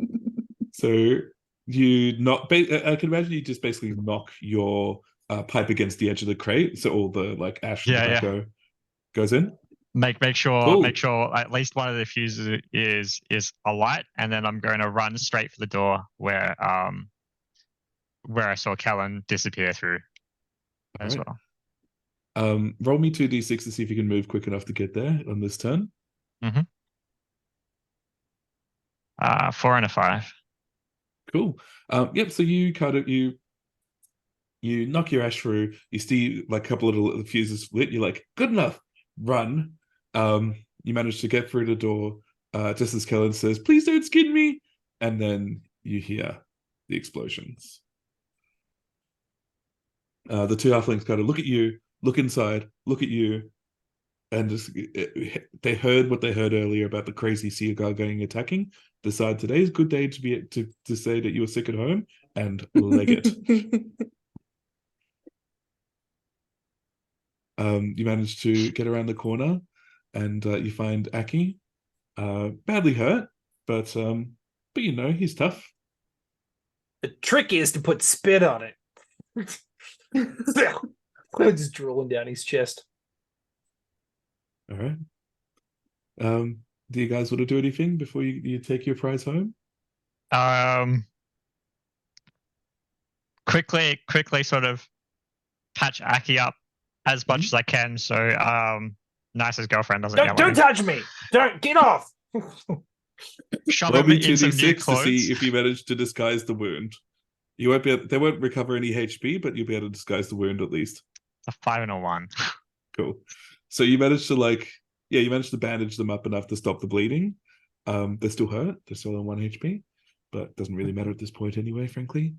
So you knock. I can imagine you just basically knock your pipe against the edge of the crate, so all the ash and tobacco goes in. Make sure Cool. at least one of the fuses is alight, and then I'm going to run straight for the door where I saw Kellen disappear through as well. Roll me 2d6 to see if you can move quick enough to get there on this turn. 4 and a 5. Cool. Yep. So you kind of you knock your ash through. You see a couple of little fuses lit. You're like, good enough. Run. You manage to get through the door just as Kellen says, "Please don't skin me," and then you hear the explosions. The 2 halflings kind of look at you, look inside, look at you, and just they heard what they heard earlier about the crazy sea gargoyle attacking. Decide today's a good day to say that you were sick at home and leg it. You manage to get around the corner, and you find Aki, badly hurt, but he's tough. The trick is to put spit on it. Blood's drooling down his chest. All right. Do you guys want to do anything before you take your prize home? Quickly sort of patch Aki up as much as I can, so Nice's girlfriend doesn't yell at Don't me. touch me! Don't get off! Shove Roll him me in some new 2d6 to clothes. see if you manage to disguise the wound. You won't they won't recover any HP, but you'll be able to disguise the wound at least. A 5 and a 1. Cool. So you managed to bandage them up enough to stop the bleeding. They're still hurt. They're still on 1 HP, but it doesn't really matter at this point anyway, frankly.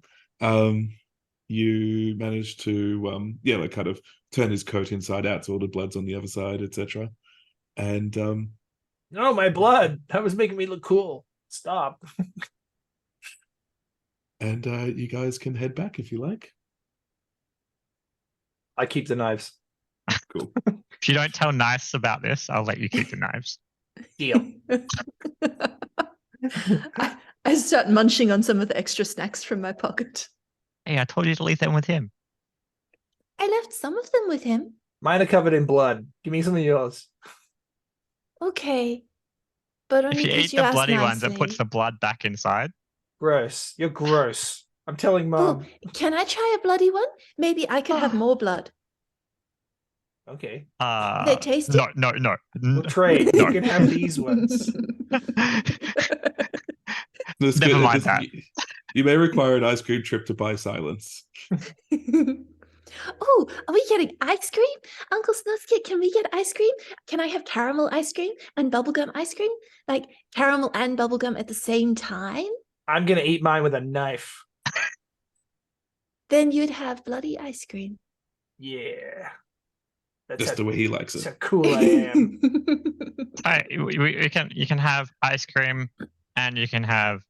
You managed to kind of turn his coat inside out so all the blood's on the other side, etc. And No, my blood. That was making me look cool. Stop. and you guys can head back if you like. I keep the knives. Cool. If you don't tell Nice about this, I'll let you keep the knives. Deal. I start munching on some of the extra snacks from my pocket. Hey, I told you to leave them with him. I left some of them with him. Mine are covered in blood. Give me some of yours. Okay. But only If you because eat you the asked bloody ones, it nicely. puts the blood back inside. Gross. You're gross. I'm telling Oh, Mom. can I try a bloody one? Maybe I can have more blood. Okay. They tasty? No. We'll trade. No. You can have these ones. Never mind that. You may require an ice cream trip to buy silence. Oh, are we getting ice cream? Uncle Snuskit, can we get ice cream? Can I have caramel ice cream and bubblegum ice cream? Like caramel and bubblegum at the same time? I'm going to eat mine with a knife. Then you'd have bloody ice cream. Yeah. Just the way he likes That's it. how cool I am. You can have ice cream, and you can have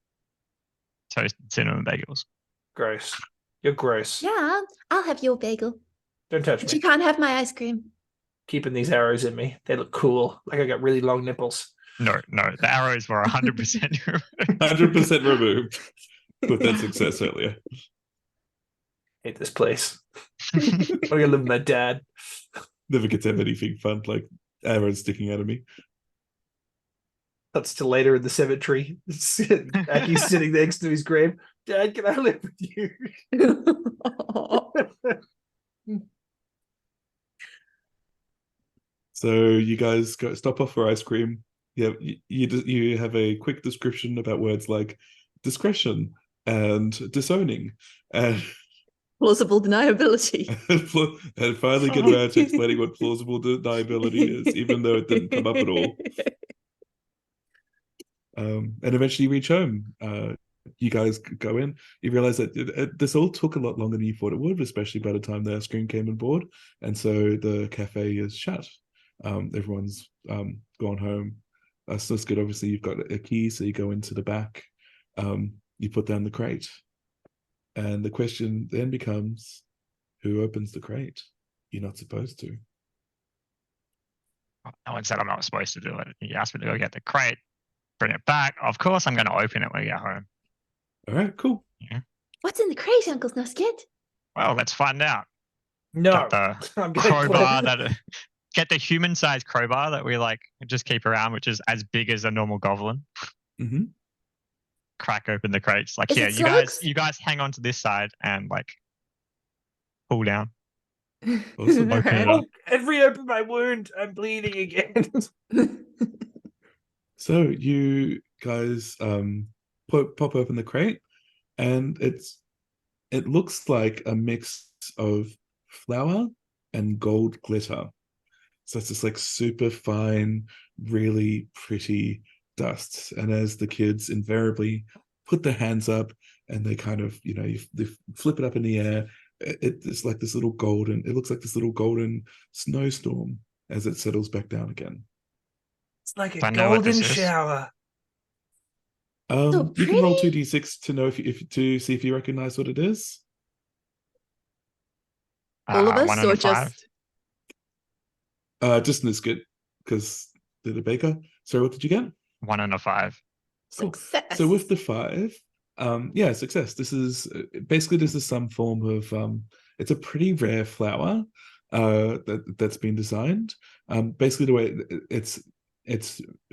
toasted cinnamon bagels. Gross. You're gross. Yeah, I'll have your bagel. Don't touch But me. you can't have my ice cream. keeping these arrows in me. They look cool. Like I got really long nipples. No, the arrows were 100%. 100% removed with that success earlier. Hate this place. I'm gonna live with my dad. Never get to have anything fun like arrows sticking out of me. That's till later in the cemetery. Aki's sitting next to his grave. Dad, can I live with you? So you guys stop off for ice cream. You have a quick description about words like discretion and disowning, and Plausible deniability. and finally get around to explaining what plausible deniability is, even though it didn't come up at all. And eventually you reach home. You guys go in. You realize that this all took a lot longer than you thought it would, especially by the time the ice cream came on board. And so the cafe is shut. Everyone's gone home. So it's good. Obviously, you've got a key, so you go into the back. You put down the crate. And the question then becomes, who opens the crate? You're not supposed to. No one said I'm not supposed to do it. You asked me to go get the crate, bring it back. Of course, I'm going to open it when we get home. All right, cool. Yeah. What's in the crate, Uncle Snuskit? Well, let's find out. No. Got the I'm gonna crowbar get the human-sized crowbar that we like just keep around, which is as big as a normal goblin. Mm-hmm. Crack open the crates. Like, Is yeah, it you guys hang on to this side and like pull down. Awesome. Open it Oh, up. and reopen my wound. I'm bleeding again. So you guys pop open the crate, and it looks like a mix of flour and gold glitter. So it's just like super fine, really pretty dust. And as the kids invariably put their hands up and they kind of, they flip it up in the air, it's like this little golden, it looks like this little golden snowstorm as it settles back down again. It's like I a know what golden this is. shower. So You can roll pretty. 2d6 to know if to see if you recognize what it is. All of us, 1 or and a 5. just Just Nisket, because they're the baker. Sorry, what did you get? 1 and a 5. Cool. success? So with the 5, success. This is some form of it's a pretty rare flower that's been designed. Basically the way it's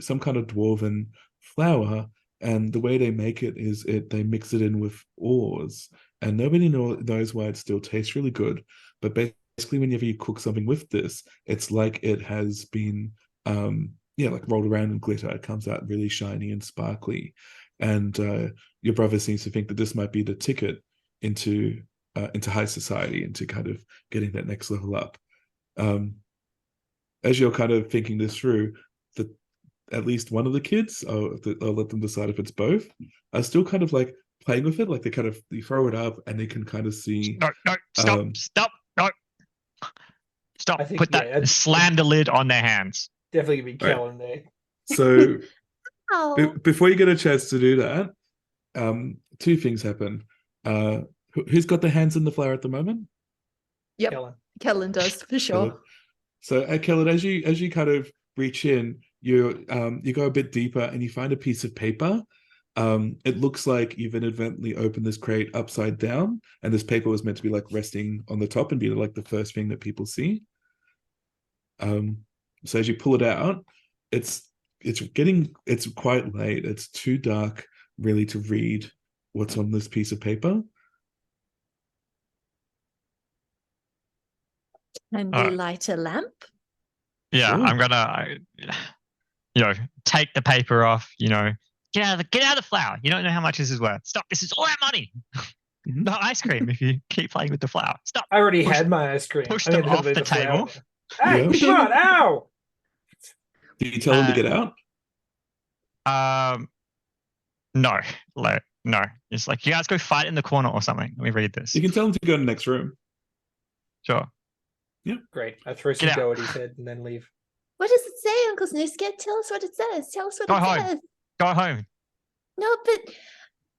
some kind of dwarven flower, and the way they make it is they mix it in with ores, and nobody knows why it still tastes really good. But basically, whenever you cook something with this, it's like it has been like rolled around in glitter. It comes out really shiny and sparkly, and your brother seems to think that this might be the ticket into high society, into kind of getting that next level up. As you're kind of thinking this through, at least one of the kids, I'll let them decide if it's both, are still kind of like playing with it. Like they throw it up and they can kind of see. No, stop, no. Stop. I think, Put that, slam the lid on their hands. Definitely gonna be Right. killing there. So Oh, before you get a chance to do that, two things happen. Who's got their hands in the flower at the moment? Yep, Killing. Kellen does for sure. So, Kellen, as you kind of reach in, you go a bit deeper and you find a piece of paper. It looks like you've inadvertently opened this crate upside down, and this paper was meant to be like resting on the top and be like the first thing that people see. So as you pull it out, it's quite late. It's too dark really to read what's on this piece of paper. Can we light a lamp? Yeah, Sure. I'm gonna, take the paper off. Get out of the flower. You don't know how much this is worth. Stop. This is all our money. Mhm. No ice cream if you keep playing with the flower. Stop. I already had my ice cream. push I them mean, off the table. Hey, Yeah. come on, ow! Do you tell them to get out? No. It's like, you guys go fight in the corner or something. Let me read this. You can tell them to go in the next room. Sure. Great. I throw some Get out. dough at his head and then leave. what does it say, Uncle Snuskit? Tell us what it says. Tell us what Go it home. says. Go home. No,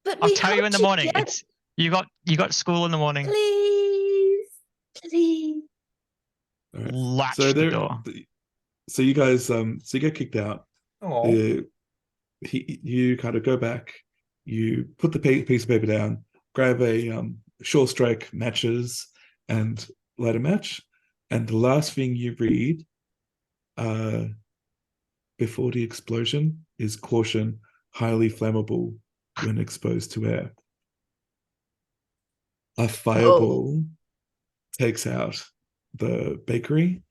but I'll we tell you hope in the to morning. get- It's you got school in the morning. Please, please. All right. latch So the door. so you guys so you get kicked out. Oh, You kind of go back, you put the piece of paper down, grab a short strike matches, and light a match. And the last thing you read before the explosion is caution, highly flammable when exposed to air. A fireball takes out the bakery.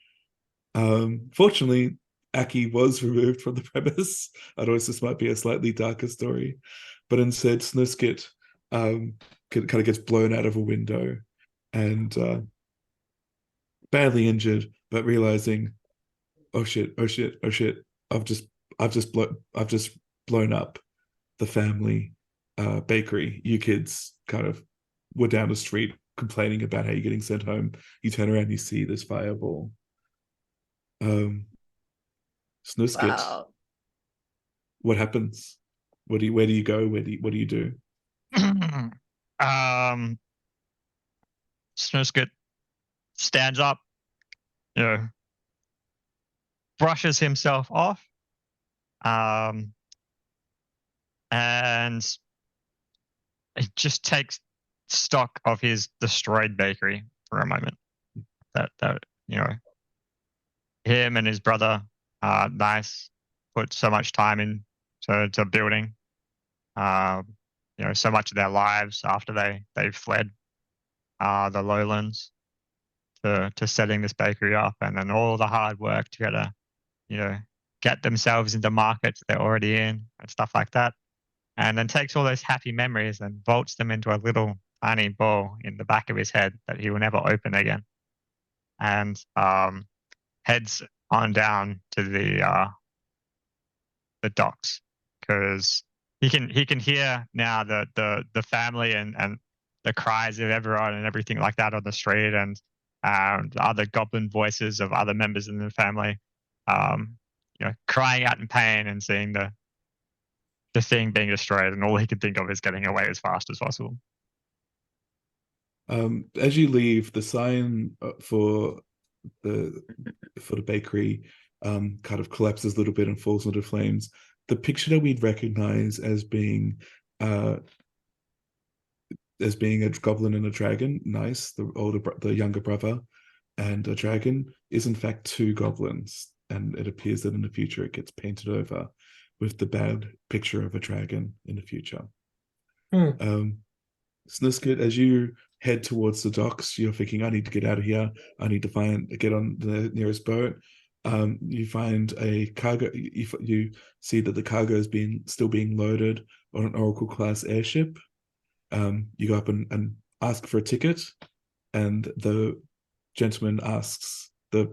Fortunately, Aki was removed from the premise. Otherwise, this might be a slightly darker story. But instead, Sniskit kind of gets blown out of a window and badly injured, but realizing, oh shit, oh shit, oh shit, I've just blown up the family bakery. You kids kind of were down the street complaining about how you're getting sent home. You turn around, you see this fireball. Sniskit, Wow. what happens? Where do you go? What do you do? Snowskit stands up, you know, brushes himself off, and he just takes stock of his destroyed bakery for a moment. That you know, him and his brother, nice, put so much time in to building. You know, so much of their lives after they fled the lowlands to setting this bakery up, and then all the hard work to you know, get themselves into markets they're already in and stuff like that. And then takes all those happy memories and bolts them into a little tiny ball in the back of his head that he will never open again. And heads on down to the docks, because he can hear now the family and the cries of everyone and everything like that on the street, and the other goblin voices of other members in the family, you know, crying out in pain and seeing the thing being destroyed, and all he can think of is getting away as fast as possible. As you leave, the sign for the bakery kind of collapses a little bit and falls into flames. The picture that we'd recognize as being a goblin and a dragon, nice, the younger brother, and a dragon, is in fact two goblins, and it appears that in the future it gets painted over with the bad picture of a dragon in the future. Sniskit, as you head towards the docks, you're thinking, I need to get out of here. I need to get on the nearest boat. You find a cargo. You see that the cargo is still being loaded on an Oracle class airship. You go up and ask for a ticket, and the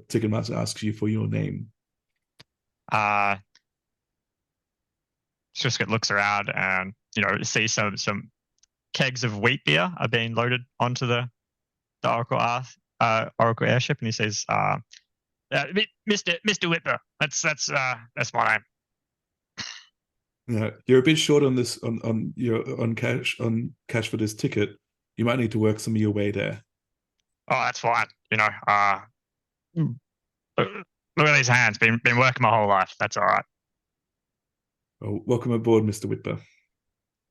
ticket master asks you for your name. Sniskit looks around and, you know, sees some kegs of wheat beer are being loaded onto the Oracle airship, and he says, Mr. Whipper, that's my name. Yeah, you're a bit short on this on cash for this ticket. You might need to work some of your way there. Oh, that's fine. You know, look at these hands. Been working my whole life. That's all right. Well, welcome aboard, Mr. Whipper.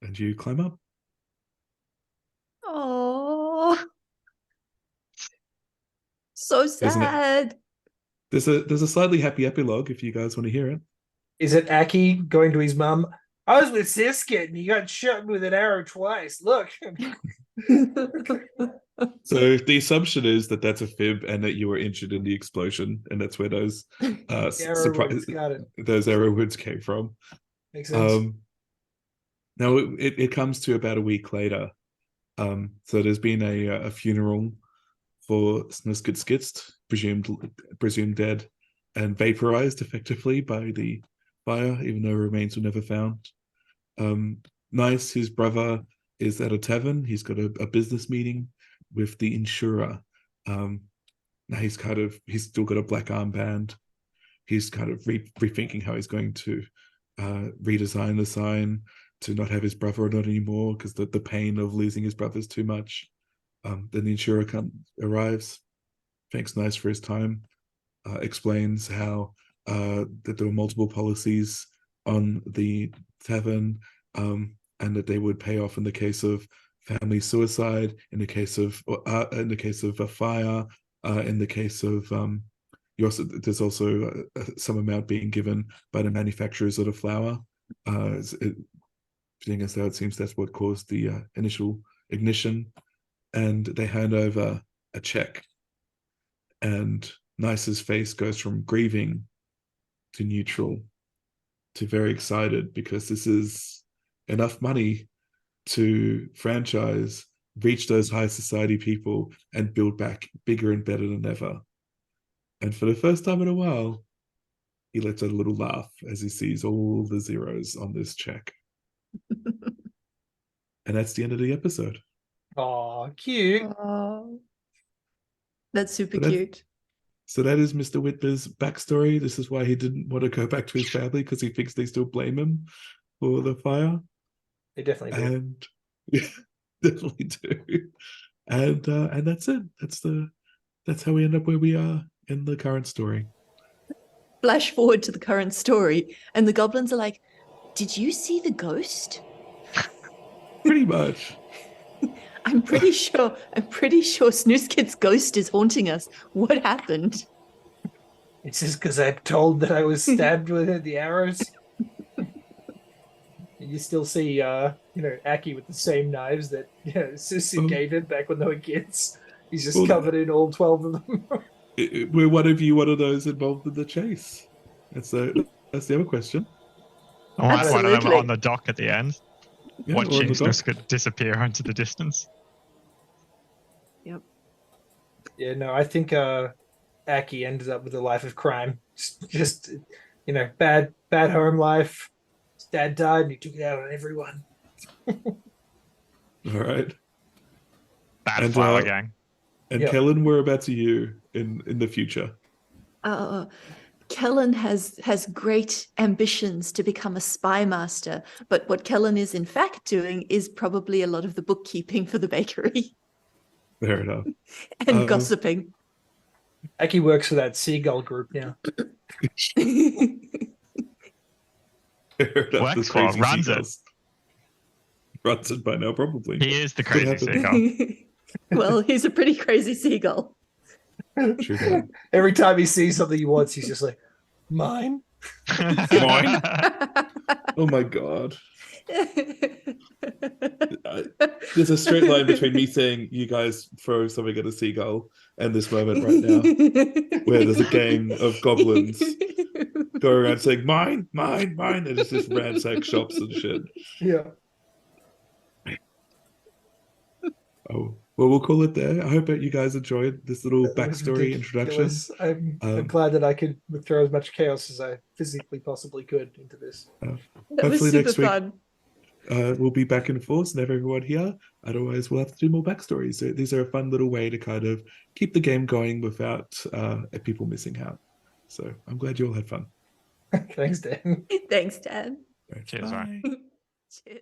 And you climb up. Oh, so sad. There's a slightly happy epilogue if you guys want to hear it. is it Aki going to his mum? I was with Siskit and he got shot with an arrow twice. Look. So the assumption is that that's a fib and that you were injured in the explosion, and that's where those those arrow words came from. Makes sense. Now it comes to about a week later. So there's been a funeral for Sniskit Skitst, presumed dead and vaporized effectively by the fire, even though remains were never found. Nice, his brother is at a tavern. He's got a business meeting with the insurer. Now he's still got a black armband. He's kind of rethinking how he's going to redesign the sign to not have his brother on it anymore, because the pain of losing his brother is too much. Then the insurer arrives. thanks Nice for his time, explains how that there were multiple policies on the tavern, and that they would pay off in the case of family suicide, in the case of a fire, in the case of there's also some amount being given by the manufacturers of the flour, seeing as though it seems that's what caused the initial ignition, and they hand over a check, and Nice's face goes from grieving to neutral to very excited, because this is enough money to franchise, reach those high society people, and build back bigger and better than ever. And for the first time in a while, he lets out a little laugh as he sees all the zeros on this check. And that's the end of the episode. Aw, cute. Oh, that's super So that's- cute. So that is Mr. Whitmer's backstory. This is why he didn't want to go back to his family, because he thinks they still blame him for the fire. They definitely do. And yeah, definitely do. And that's it. That's how we end up where we are in the current story. Flash forward to the current story, and the goblins are like, "Did you see the ghost?" Pretty much. I'm pretty sure Snooze ghost is haunting us. What happened? It's just because I'm told that I was stabbed with the arrows. You still see, Aki with the same knives that Susie gave him back when they were kids. He's just covered in all 12 of them. Were one of those involved in the chase? That's the other question. One of them Absolutely. on the dock at the end, Yeah, or on watching the dock. Snuska disappear into the distance. Yep. Yeah, no, I think Aki ended up with a life of crime. Just bad home life. His dad died and he took it out on everyone. All right. Bad And, flower gang. And Yep. Kellen, whereabouts are you in the future? Kellen has great ambitions to become a spy master, but what Kellen is in fact doing is probably a lot of the bookkeeping for the bakery Fair enough. and gossiping. Aki works for that seagull group now. Fair enough. Works The for, crazy runs it. seagulls. Runs it by now, probably. He is the Could crazy happen. seagull. Well, he's a pretty crazy seagull. True that. Every time he sees something he wants, he's just like, mine? Mine? Oh my god. There's a straight line between me saying you guys throw something at a seagull and this moment right now, where there's a gang of goblins go around saying mine, mine, mine, and it's just ransack shops and shit. Yeah. Oh, well, we'll call it there. I hope that you guys enjoyed this little That was backstory introduction. ridiculous. I'm glad that I could throw as much chaos as I physically possibly could into this. That was Hopefully super next week, fun. we'll be back in force and have everyone here. Otherwise, we'll have to do more backstories. So these are a fun little way to kind of keep the game going without people missing out. So I'm glad you all had fun. Thanks, Dan. Thanks, Dan. All right, Cheers, bye. right. Cheers.